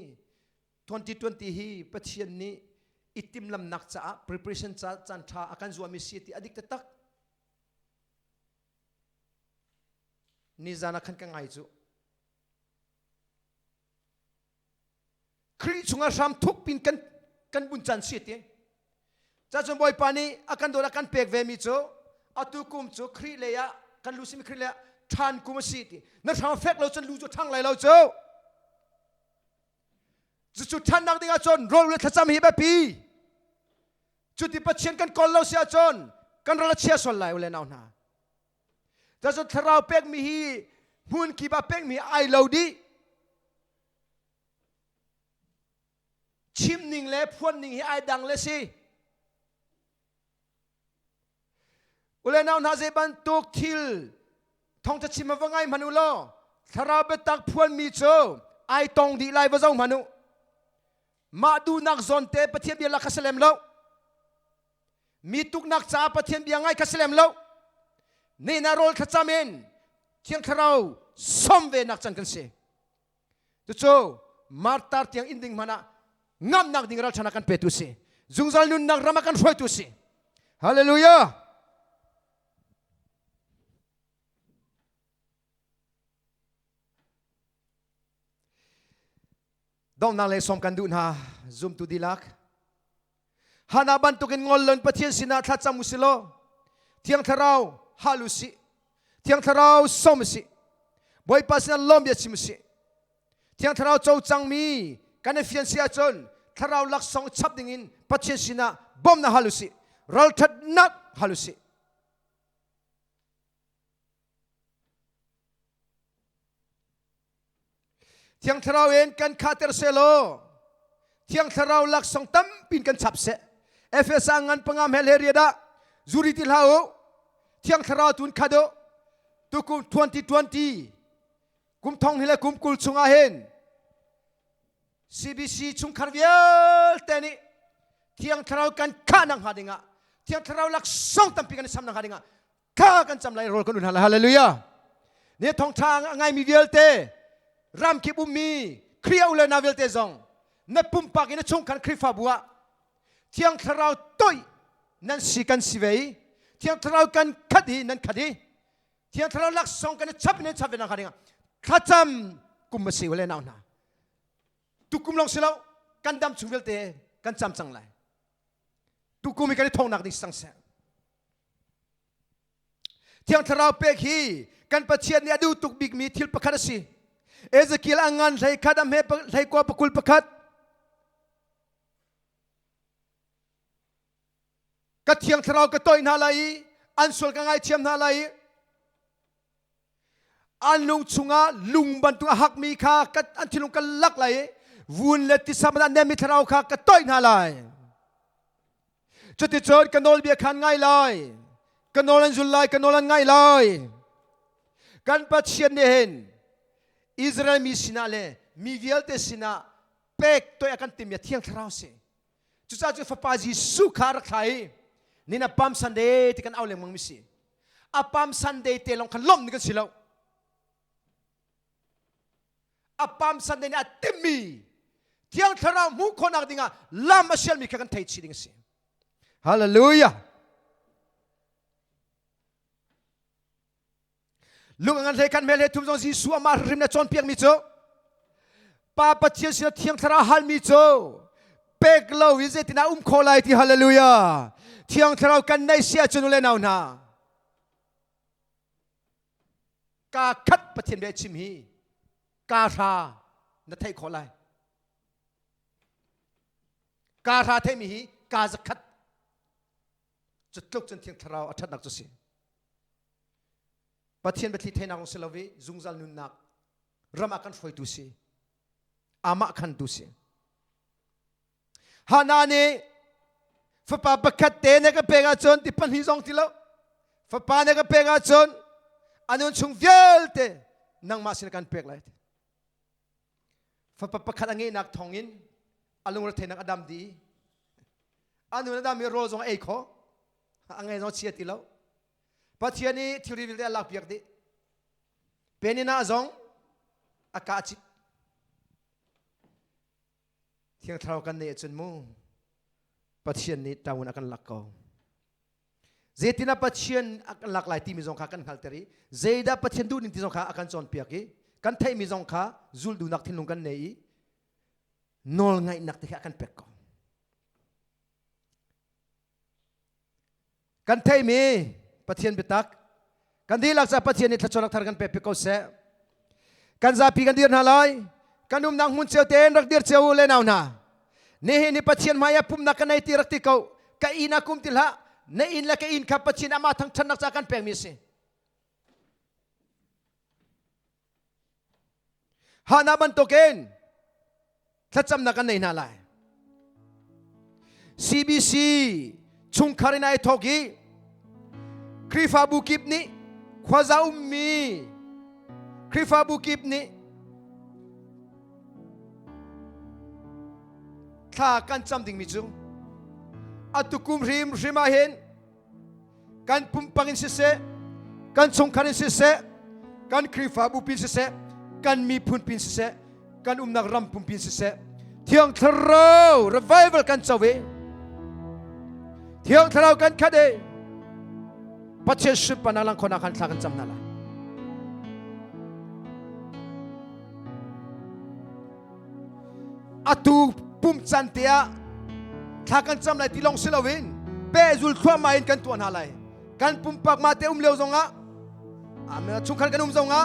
2020ฮีปัจเจียนนี้อิติมลำนักจ้า preparation จ้าจันทาอาการจัวมิเสียติอดิกตักนี่จานักขันกังไงจูคริสุงอาชามทุกปินกันบุญจันเสียติจ้าจนบ่อยปานี้อาการโดนอาการเปกเวมิจูอาตุกุมจูครีเลียกันลูซิมิครีเลียทานกุมสิตินั่นทำเฟกเราจนรู้จุดทั้งไรเราเจ้าจุดท่านนักดิ่งอาจนโรลเลยขจามฮีแบบปีจุดที่ปัจเจียนกันก่อนเราเสียจนกันเราเชียร์ส่วนไหลวันเล่นเอาหน้าแต่จนทราวเป็กมีฮีหุ่นกีบาเป็กมีไอเราดีชิมนิ่งเล่พวนนิ่งฮีไอดังเลยสิวันเล่นเอาหน้าเจ็บันตุกทิลท่องจะชิมมาว่าไงมนุษย์ล่อทราวเบตักพวนมีโจไอตองดีไลว่าเจ้ามนุษย์มาดูนักซอนเตปะเทียนเบียร์ลักษเลมแล้วมีตุกนักจ่าปะเทียนเบียร์ไงคัสเลมแล้วนี่นารอลขจามินเที่ยงคราวสมเวนักจันกันเสียตุโจมาร์ตาร์เที่ยงอินดิ้งมานะงามนักดิ่งเราชนะกันเปตุสิจุงจัลนุนนักรามากันช่วยตุสิฮาเลลูยาดองนางเลยสมกันดูนะซุมตุดีลักฮานาบันตุกินงอลเลนปะเทียนสินาทัดจามุสิโลเที่ยงทราวฮาลุสิเที่ยงทราวสมสิบอยปัสนาลมเบียชิมสิเที่ยงทราวโจจังมีกันเฟียนเสียจนทราวลักสองชับดิ่งินปะเทียนสินาบอมนาฮาลุสิรัลทัดนักฮาลุสิเที่ยงทราวเอ็นกันคาเตอร์เซโลเที่ยงทราวลักสองตั้มปินกันฉับเสเอฟเอสังงันปังามเฮเลเรียดาจูริติลาโอเที่ยงทราวตุนคาโดตุกุม2020กุมทองฮิเลกุมกุลชุงอาเฮน CBC ชุงคาร์เวียลเตนิเที่ยงทราวกันข้านังหาดิงะเที่ยงทราวลักสองตั้มปินกันซ้ำนังหาดิงะข้ากันจำไรโรลกันดุนฮาเลลูยาเนี่ยทองทางไงมีเวลเตรำคิบุมีเคลียวเลยนาเวลเตซองนับปุ่มปากอินชงกันคริฟาบัวเที่ยงทราวต้อยนั่นสิกันสิเวเที่ยงทราวกันคดีนั่นคดีเที่ยงทราวลักสองกันชับนั่นชับนั่นคดีข้าจำกุมมาสิวเลยนาตุกุมลองสิแล้วกันดำชุงเวลเตกันจำจังไรตุกุมมีกันทองนักดิสังเสเที่ยงทราวเปกฮีกันประเชียนเนี่ยดูตุกบิกมีทิลประคัดสิเอเซคิลอังงานใส่ขัดอเมใส่กว่าปกุลประคัดกัดเทียงทราวกระต้อยนาไลอันส่วนกันไงเทียมนาไลอันลุงชุงาลุงบันตุหักมีค่ากัดอันที่ลุงกันลักไหลวุนเลติสามดันเนมิทราวค่ากระต้อยนาไลจุดที่เจอกันโนลเบียขันง่ายเลยกันโนลันจุลไลกันโนลันง่ายเลยกันปัจเจียนเห็นอิสราเอลมีสินาเลมีเวลเตสินาเป็กตัวอาการติมยาเที่ยงทราวเสจุดจ้าจุดฟ้าจีสุขารักไทย นี่นะปั๊มซันเดย์ที่กันเอาเรื่องมังมิสิอาปั๊มซันเดย์เตลงขันล้มนี่กันสิแล้วอาปั๊มซันเดย์นี่ติมีเที่ยงทรามุคนอักดิงาลามาเชลมีกันไทยชีดิงสิฮาเลลูยาลุงอันเลกันเมเลทุมจงจีสัวมาริมเนจอนเปียงมิโจป้าปะเทียนเสียเที่ยงทราฮัลมิโจเปกโลวิเซตินาโคไลที่ฮาเลลูยาเที่ยงทรากันในเสียจนุเลนเอานากาคัดปะเทียนเบชิมฮีกาทาณไทยโคไลกาทาเทมีฮีกาจะคัดจุดลุกจนเที่ยงทราอัฐนักจุสิปะเทียนปะทีเทนางเซลวีจุงจัลนุนนักรำอากันฟอยตุสิอามาคันตุสิฮานานีฟปาบักขัดเตเนกเปกาจนที่ปันหิซองที่แล้วฟปาเนกเปกาจนอันนั้นชุงเวลเตนังมาสินกันเปกเลยฟปาบักขัดอังเงนักทองอินอารมณ์รถเทนักอดัมดีอันนั้นอดัมมีโรซองเอโคอังเงซองเชียติแล้วปะเทียนี่ทิวรีวิลเดลักเปียกดิเป็นนี่น่าซองอากาศเที่ยงเท่ากันเนี่ยจนมูปะเทียนนี้ตาวุนอากันลักเขาเจตินาปะเทียนอากันลักหลายที่มีซองขากันขัลเตอรีเจดาปะเทียนดูนิที่ซองขาอากันจอนเปียกกันไทยมีซองขาจุลดูนักทิ้งลงกันเนี่ยนอลไงนักที่อากันเปียกกันไทยมีปะเทียนปิตักกันดีหลักจากปะเทียนนี่ถ้าชนรักทารกันเปเปก็เสกันจะปีกันดีน่าลอยกันนุ่มนางมุนเชียวเตนรักเดียร์เชียวเล่นเอาหน้านี่เห็นนี่ปะเทียนมายาปุ่มนักกันในที่รักที่เขากะอินาคุมติละในอินละกะอินขับปะเทียนอามาทั้งชนรักจากกันเปมิสิฮานาบันโตเกนถ้าจำนักกันในน่าลาย CBC ชุงคารินายทอกีคริฟาบุกิบนี้ขวาซาอุมมีคริฟาบุกิบนี้ถ้ากันจำดิ่งมิจูอัตุคุมริมริมาเห็นกันปุ่มปังอินเสะกันชงคันอินเสะกันคริฟาบุปินเสะกันมีพุนปินเสะกันนักรำปุ่มปินเสะเที่ยงทะเลาะ revival กันเจ้าเวเที่ยงทะเลาะกันคดีปัจเจกปนังลังคนอาการทากันจำนั่นแหละอัตุปุ่มจันเตียทากันจำเลยที่ลงเสลวินเปจุลขั้วมาอินกันตัวนั่นแหละกันปุ่มปากมาเตเลี้ยวซงะเมื่อชุกขันกันซงะ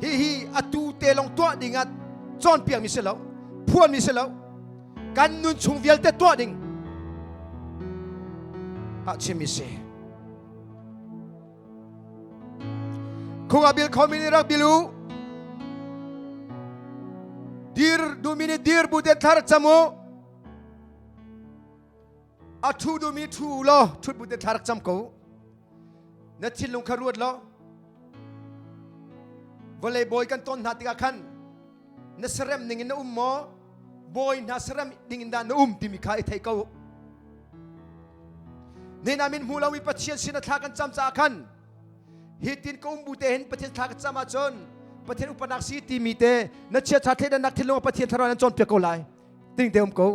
ฮีอัตุเตลงตัวดิ่งจอนเปียงมิเสลพวนมิเสลกันนุนชุงเวลเตตัวดิ่งอาชิมิเสคุงอาบิลคอมินิรักบิลูดีร์ดูมินิดีร์บุเดทาร์จามูอาทูดูมิทูลอทุดบุเดทาร์จามกูนัดชิลลงคารวดลอวอลเลย์บอลกันต้นนาติกาคันนัสเรมนิ่งนมบอยนัสเรมนิ่งดานที่มีใครไทยเขาในนามินมูลาวิปัจเจียนสินทากันจำจากคันฮิตินก็บุเตนประเทศทางจามาจนประเทศอุปนักสีตีมีเตนักเชียร์ชาติและนักเทลงประเทศทารันจนเปียกโกไลติงเดิมกู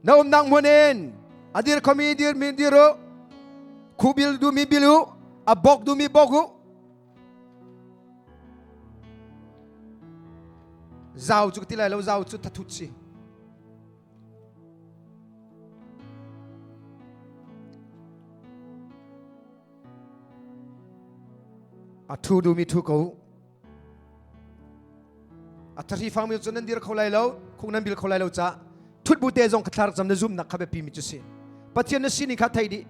น้านังมวนินอดีตคอมีดีร์มีดีร์คูบิลดูมีบิลูอับบอกดูมีบอกกูเจ้าจุกที่ไรเราเจ้าจุดทัดทุสิอัทูดูมีทุกข์อัตรีฟังมีจนนั้นดีร์เขาไล่เราคงนั้นบิลเขาไล่เราจ้าทุดบุเตจงขัดทาร์จำในซุ่มนักขับปีมิจุสิปัจจัยนั้นสินิขัดไทยดี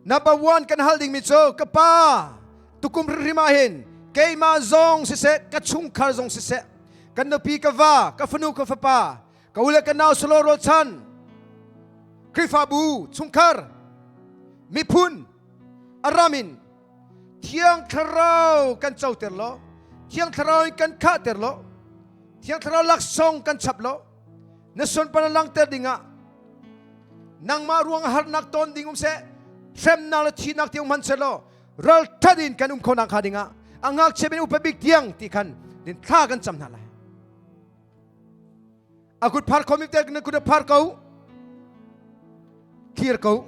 นับวันกันฮัลดิงมิโซกับป้าตุกุมริมาเห็นเกยมาซงสิเสกัดชุงคาร์ซงสิเสกันนปีกว่ากับฟนูกับฟ้าป้ากับอุเลกันนาวสโลโรชันคริฟาบูชุงคาร์มิพุนอารามิน Thiang Thlarau kan chau ter lo Thiang Thlarau kan kha ter lo Thiang Thlarau lak song kan chap lo na son panalang ter dinga nang ma ruang har nak ton dingum se sem na la thi nak tiung man se lo ral thadin kan khonak khadinga angak chebin upabik tiang ti kan din tha kan cham na lai akut phar khomik ter na kut phar kau thir kau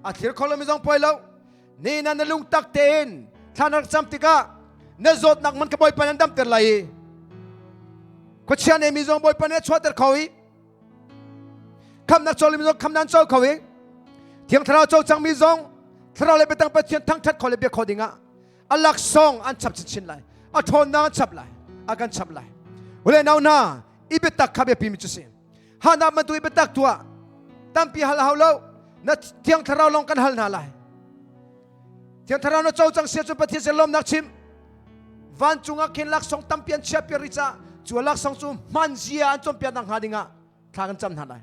a thir kholom jong poilo ni na nalung tak ten thanak cham tika na zot nak man ka boy pan dam ter lai ko chian e mi jong boy pan e chwa ter khawi kham nak chol mi jong kham nan chol khawi Thiang Thlarau chau chang mi jong Thlarau le betang pathian thang that khole be khodinga alak song an chap chin lai a thon na chap lai akan chap lai ule nau na ibetak khabe pi mi chusi ha na man tu ibetak tua tampi hal haulo na Thiang Thlarau long kan hal na lai Thiang Thlarau na chau chang sia chu pathian se lom nak chim van chunga kin lak song tampian chia pi richa chu lak song chu man zia an chom pian nang hadinga thakan cham na lai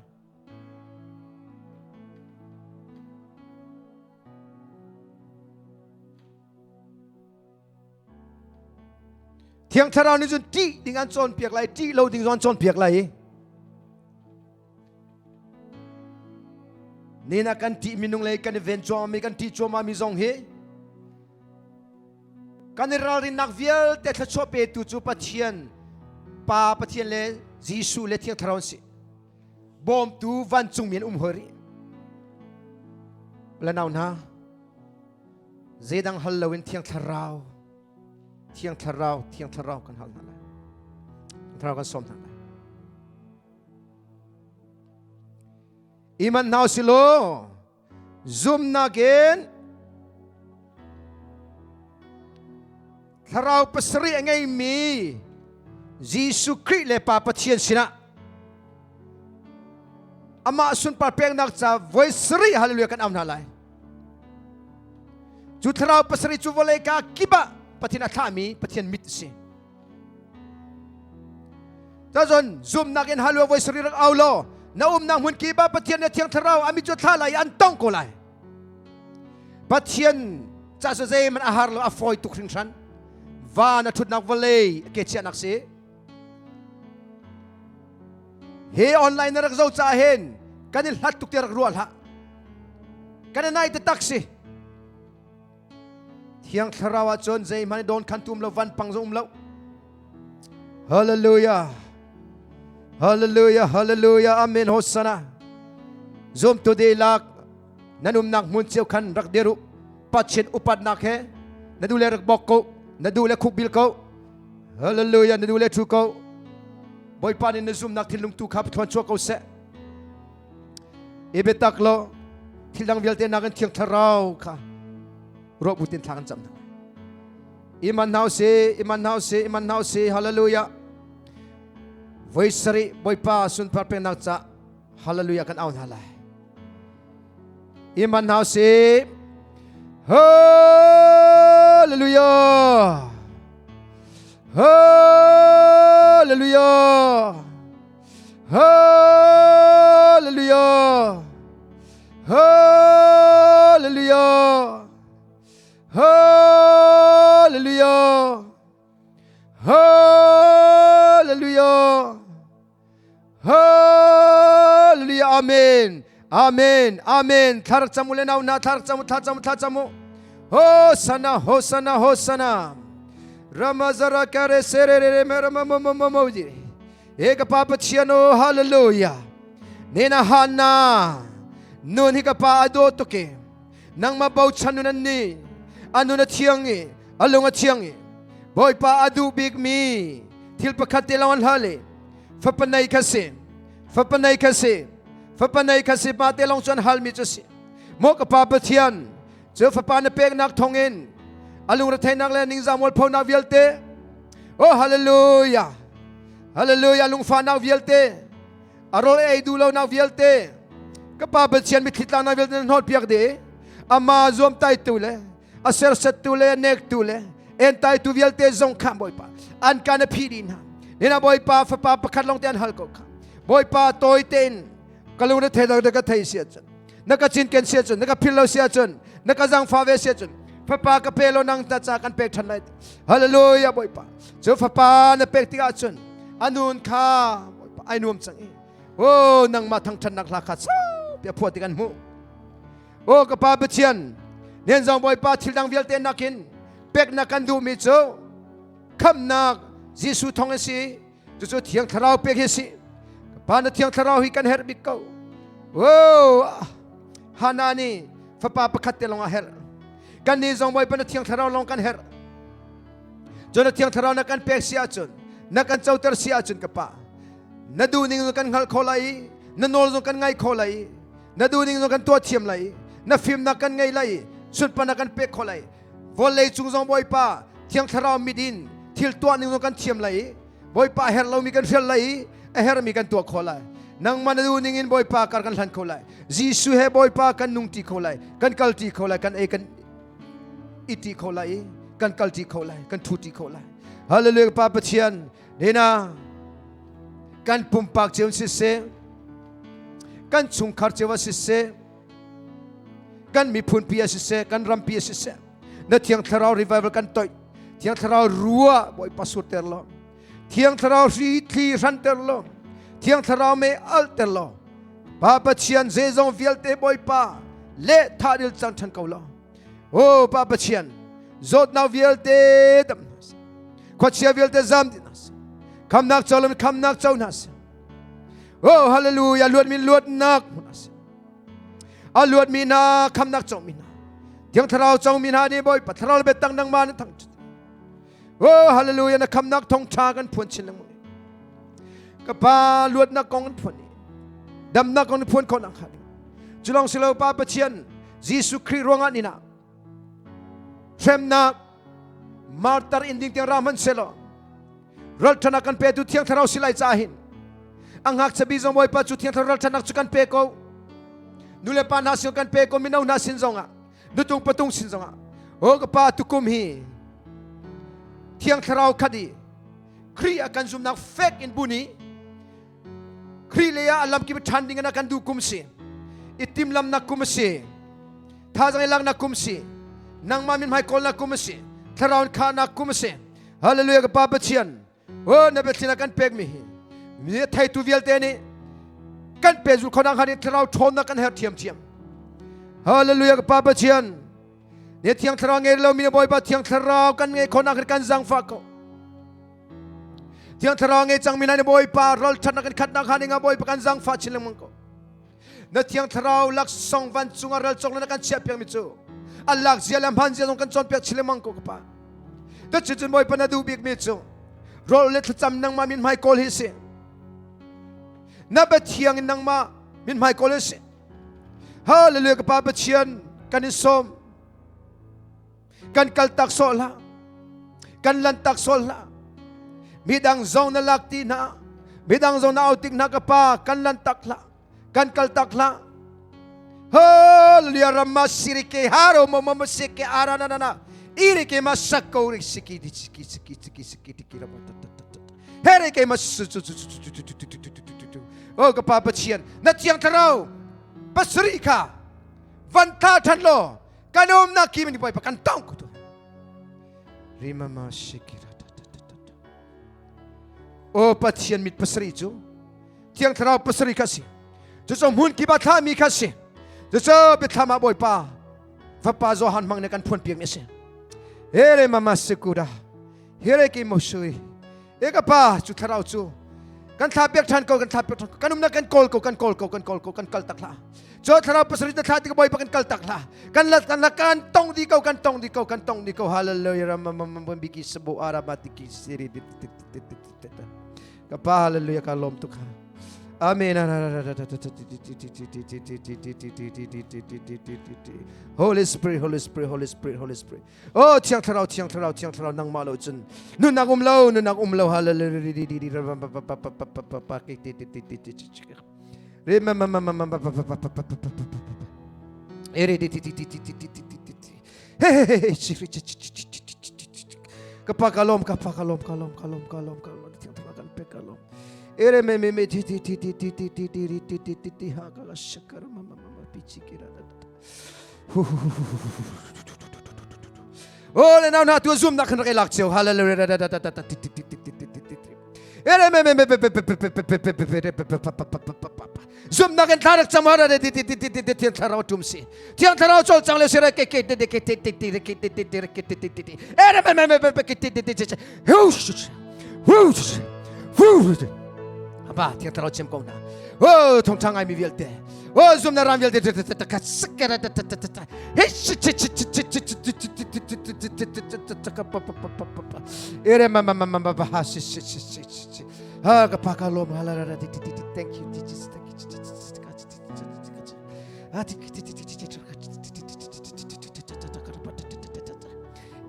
Thiang Thlarau ni jun ti ding an chon piak lai ti lo ding zon chon piak lai ni na kan ti minung lai kan event chom mi kan ti choma mi zong he kan ral rin nak vial te thacho pe tu chu pathian pa pathian le Jisu le Thiang Thlarau si bom tu van chung min hori la naw na zedang hallowin Thiang Thlarau Thiang Thlarau kan hal na lai Thlarau kan som na lai iman now silo zoom na gen Thlarau pasri angai mi Jisu Christ le pa pathian sina ama sun par peng nak cha voice sri hallelujah kan am na lai chu Thlarau pasri chu vole ka kiba pathian athami pathian mit si tazon zoom na gen hallelujah voice sri rak aulo na nang hun kiba pathian ne Thiang Thlarau ami chu thalai an tong ko lai pathian cha so zai man ahar lo afoi tu khring san va na thut nak vale ke chia nak se he online na rak zo cha hen kanil hat tuk ter rual ha kananai te taxi Thiang Thlarau chon zai man don khantum lo van pang zo lo hallelujah hallelujah hallelujah amen hosanna zoom today lak nanum nak mun cheu khan rak deru patchen upat nak he nadule rak bok ko nadule khuk bil ko hallelujah nadule thu ko boy pan in zoom nak thilung tu khap thon cho ko se ebetak lo thilang velte nak Thiang Thlarau kha ro butin thakan cham iman now se hallelujah voice sari boy pa sun par pe nak cha hallelujah kan aun halai iman now se hallelujah hallelujah hallelujah hallelujah hallelujah hallelujah hallelujah amen amen amen tharak chamule naw na tharak chamu hosanna hosanna hosanna ramazara kare serere meramamamamauji eka papa chiano hallelujah nena hana nun hika pa ado toke nang mabaw chanunan ni anu na Thiangi alunga Thiangi boy pa adu big mi til pakhate lawan hale fapanay kasi pa te long chuan hal mi chasi mo ka pa pathian chu fa na pek nak thongin alung ra thainak le ning zamol phona vialte oh hallelujah hallelujah lung fa na vialte arol ei du lo na vialte ka pa pathian mi thitla na vialte hol piak de ama zom tai tu le aser set tu le nek tu le en tai tu vialte zong kham boy pa an kana phidin ha nena boy pa fa pa pakhat long ten hal ko kha boy pa toy ten kalung na theda ka thai sia chan naka chin ken sia chun naka philo sia chun naka jang fa ve sia chun Papa kapelo nang tacakan pek tanai. Hallelujah boy pa. Jo papa na pek tiga chun. Anun ka boy pa ai nuam chang. Oh nang matang chan nak lakat sa pia puat tigan mu. Oh kapa becian. Nen zong boy pa thil dang vial te nakin. Pek nakan du mi jo. Kam nak Jisu thong si. Jo thiang tharau pek si. Kapa na thiang tharau hi kan her bikau. Oh hanani papa pakat te long a her. Kan ni zong boy pa na thiang tharau long kan her. Jo na thiang tharau na kan pek sia chun. Na kan chauter sia chun kapa. Na du ning kan ngal kholai. Na nol zong kan ngai kholai. Na du ning zong kan to thiam lai. Na film na kan ngai lai. Sun pa na kan pek kholai. Volei chung zong boy pa thiang tharau midin. Thil to ning zong kan thiam lai. Boy pa her lo mi kan fel lai. A her mi kan to kholai. Nang manadu ningin boy pa kar kan lan kholai. Jisu he boy pa kan nungti kholai. Kan kalti kholai kan e kan iti kholai. Kan kalti kholai. Kan thuti kholai. Hallelujah pa pachian. Dena kan pumpak jeun sisse. Kan chungkhar jewa sisse. Kan mi phun pia sisse. Kan ram pia sisse. Na thiang tharau revival kan toy. Thiang tharau rua boy pasur terlo. Thiang tharau ri thli ran terlo. Thiang tharau me alter lo. Papa chian zezong vielte boy pa. Le thadil chang chan kaulo. Oh Papa chian. Zot now vielte dam. Kwachia vielte zam dinas. Kam nak cholom kam nak chaunas. Oh hallelujah luat min luat nak munas. A luat mina kam nak chau mina. Thiang tharau chau mina ni boy pa tharau betang nang man thang. Oh hallelujah na kam nak thong cha kan phun chin nang. Kapa luat nak kong phun ni. Dam nak kong phun kon ang khani. Julong silo pa pachian Jisu Kri ruangan ni na. Sem nak martar inding tiang raman selo. Ral tanakan pe tu tiang tharau silai chahin. Ang hak sabi zong boy pa tu tiang tharau tanak chukan pe ko. Nule pa nasil kan pe ko minaw nasin zonga. Dutung patung sin zonga. O kapa tukum hi. Tiang tharau kadi. Kri akan zum nak fake in buni. Kri leya alam ki betanding akan du kumsi. Itim lam nak kumsi. Thazang ilang nak kumsi. Nang mamin mai kol nak kumsi. Tharaun kha nak kumsi. Hallelujah kapa pachian. Oh na betin akan pek mi. Mi thai tu vial te ni. Kan pezul khonang hani tharau thon na kan her thiam thiam. Hallelujah kapa pachian. Ne thiang tharau nge lo mi boy ba thiang tharau kan nge khonang kan zang fa ko. Thiang tharau nge chang minai boy pa rol chan kan khat na khani nga boy pa kan zang fa chilang mang ko. Na thiang tharau lak song van chunga rol chok na kan chia piang mi chu. Alak zia lam han zia kan chon pek chilang mang ko pa. Da chun boy pa na du big mi chu. Rol le Thlacam nang ma min mai kol hi se. Na ba thiang nang ma min mai kol hi se. Hallelujah pa ba chian kan Sawm. Kan kaltak sol la. Kan lantak sol la. Midang zong na lakti na. Midang zong na outing na kapa. Kan lantak la. Kan kaltak la. Hallelujah ramas sirike haro mo mamasike ara na na. Irike masako siki siki siki siki siki siki herike mas. Oh kapa pachian. Na tiang tharau. Pasri ka. Vanta thanlo. Kanom na kimi ni boy pa kan tong ko to. Rima masiki. Oh pachian mit pasri chu. Tiang tharau pasri kasi. Jo mun ki ba tha mi kasi. Jo betama boy pa. Papa zo han mang ne kan phun piang ese. Here mama sekura. Here ki mosui. Eka pa chu tharau chu. Kan thapek than ko kan thapek than ko. Kanum na kan kol ko kan kol ko kan kol ko kan kal takla. Jo tharau pasri ta thati ko boy pa kan kal takla. Kan la kan tong di ko kan tong di ko kan tong di ko. Hallelujah mama biki sebo arabati ki siri. Kapa hallelujah kalom tu ka. Amen. Holy Spirit, Holy Spirit, Holy Spirit, Holy Spirit. Oh, tiang tharau nang malo chun. Nu nak umlo hallelujah. Kapakalom. Ere me ti ha kala shakar mama pichi kira. Oh, le nào tua zoom na kan kai lak cheu. Hallelujah. Zoom na kan tharak chamara de Thlarau tumsi. Thiang Thlarau chol changle sera ke apa Thiang Thlarau chem kong na. Oh, thong chang ai mi velte. Oh, zoom na ram velte ka sakara ere mama ha ha ka pakalom halara thank you Jesus thank you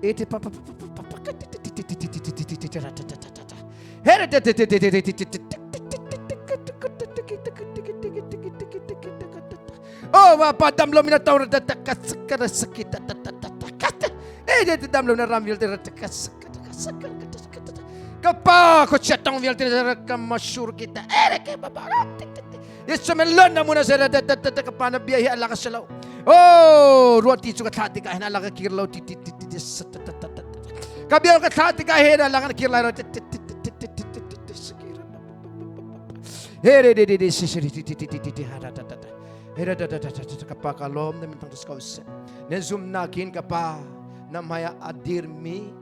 ete papa oh apa damlo mina taur sakara sakita dam lo na ram velte kapa ko chatang velte kamasyur kita ke baba yesu melon na muna sa kapa na biyahe ala ka salaw oh ruati su ka thati ka hina ala ka kirlaw kabiyaw ka thati ka hina ala ka kirlaw kapa kalom na mintang tuskaus ne zoom nakin kapa na maya adir mi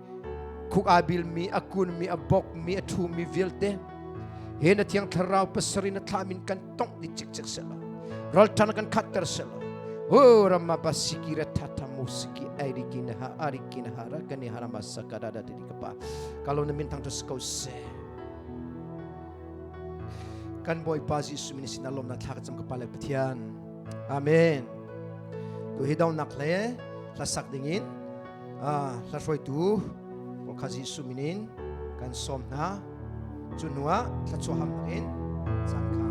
kuabil mi akun mi abok mi atu mi vilte hena Thiang Thlarau pasari na thamin kan tong di chik selo rol tan kan khatter selo oh ramma basikira tata musiki airikin hara kani harama sakada di kapa kalau na mintang tuskaus kan boy pazi sumini sinalom na thakacham kapalek pathian amen tu hidaw nakle lasak dingin Thlarau tu kazi suminin kan Sawm na junua Thlarau hamin sangka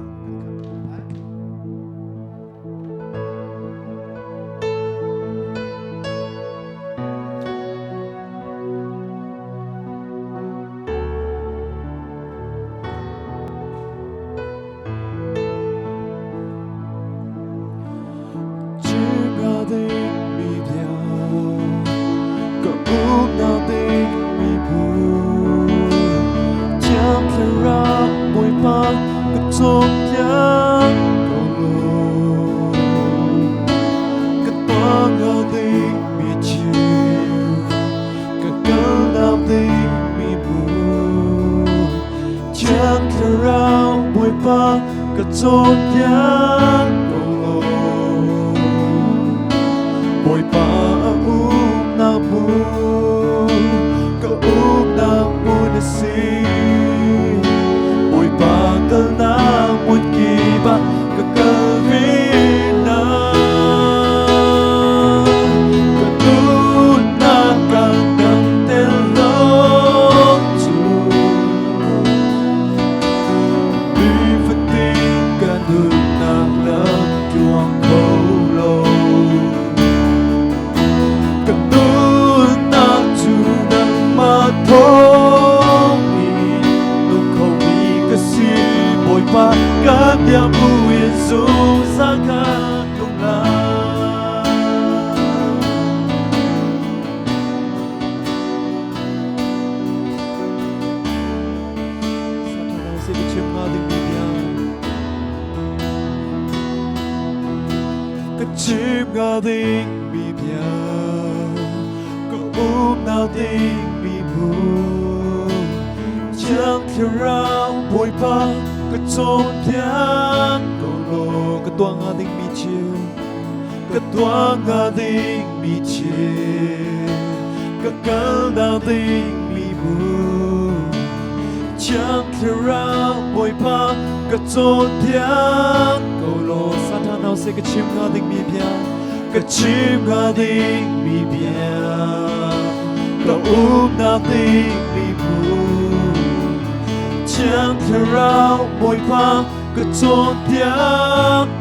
Thiang Thlarau bồi pa cái chốn tiếng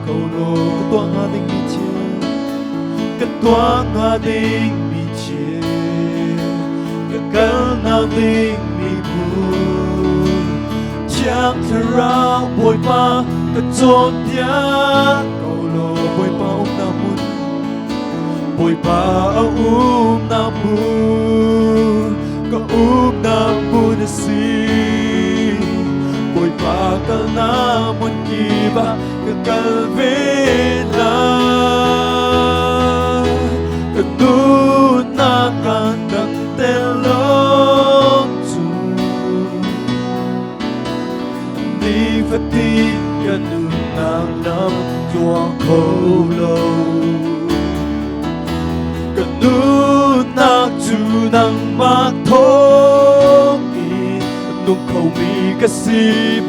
cầu lô cái toang hà đình mi chia cái toang hà đình mi chia cái cơn hà đình mi buồn Thiang Thlarau bồi pa cái chốn tiếng cầu lô bồi pa ông nam mun bồi ba namu ka namu na si bồi ba kal namun kiba ka kalvela ka na kandak telong tu ni fatin ka nang nam chuang khâu lâu ka nak chu nang ma thong i nung khâu mi ka si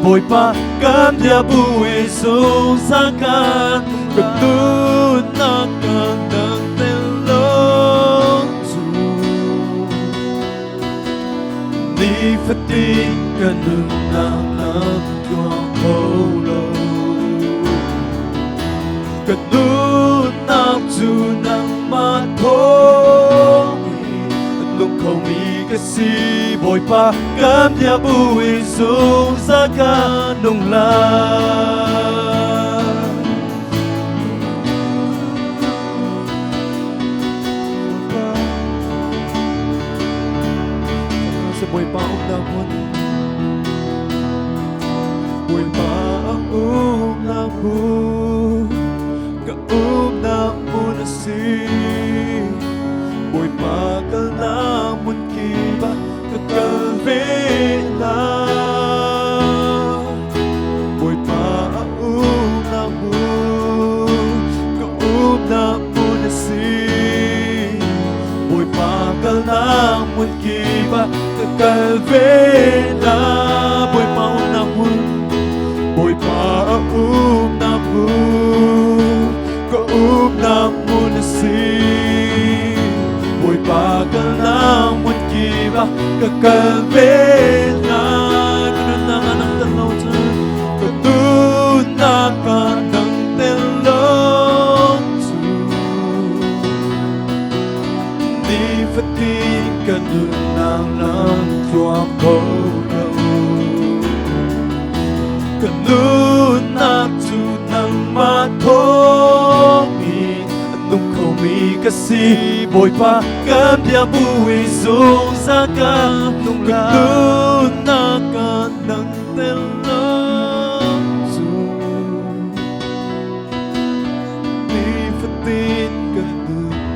bồi pa cam dia bui sung sa kan ka nak kandak telong tu ni fatin ka nang nam chuang khâu lâu ka nak chu nang ma thong nung khâu mi ka si bồi pa cam dia bui sung sa kan nung la sa bồi pa namun bồi pa namun ka namun na si bồi pa kal namun kiba ka kalvela bồi pa namun ka namun na si bồi pa kal namun kiba ka kalvela bồi pa namun bồi pa namun ka namun na si bồi pa kal namun kiba ka kalvela ka nang tanaw tan ka na ka nang telong tu ni fatin ka nang nam chuang khâu lâu ka nak chu nang ma thong i nung khâu mi ka si bồi pa cam dia bui sung sa ka nung la na ka nang telong tu ni fatin ka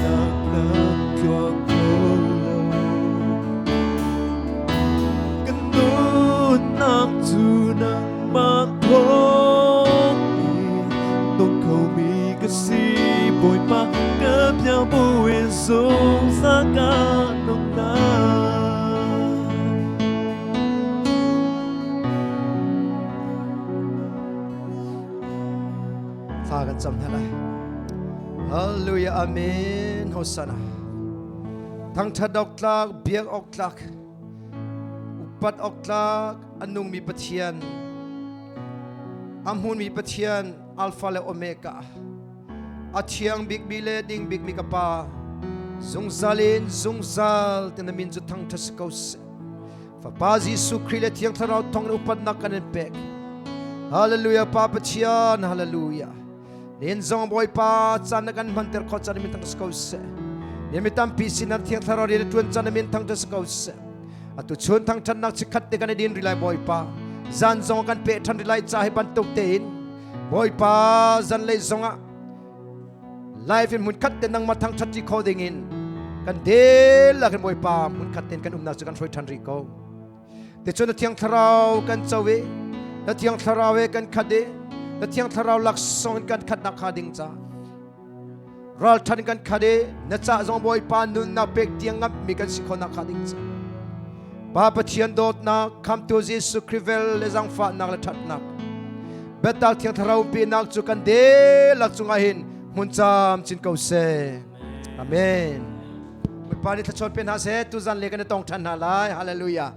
nak nam chuang khâu lâu ka nak chu nang ma thong nung khâu mi ka si bồi pa cam dia bui sung sa ka nung la Tha kan cham thalai Hallelujah Amen Hosanna Thang thadok tlak biak ok tlak upat ok tlak anung mi pathian amhun mi pathian alpha le omega Thiang big mi le ding big mi kapa zung zalin zung zal tin min zu thang thasakos fa pa Jesu Christ le Thiang Thlarau thong upat nak kan pek Hallelujah pa pathian hallelujah nen zong boy pa chan kan manter kho chan min thang thasakos nen mi tam pi sin Thiang Thlarau le tuan chan min thang thasakos atu chun thang than nak sikhat te kan din rilai boy pa zan zong kan pe than rilai cha he ban tok tein boy pa zan le zonga life in mun khat ten nang mathang thati kho ding in kan del la kan boy pa mun khat ten kan umna chu kan roi than ri ko te chon Thiang Thlarau kan chawe na Thiang Thlarau we kan khade na Thiang Thlarau lak song kan khat na khading cha ral than kan khade na cha zong boy pa nun na pek tiang ngap mi kan sikho na khading cha pa pathian dot na kham tu Jesu Christ le zang fa na la that nak betal Thiang Thlarau pi nak chu kan del lak chunga hin mun cham chin kau se amen pa ni thachon pen ha se tu zan le kan tong than ha lai hallelujah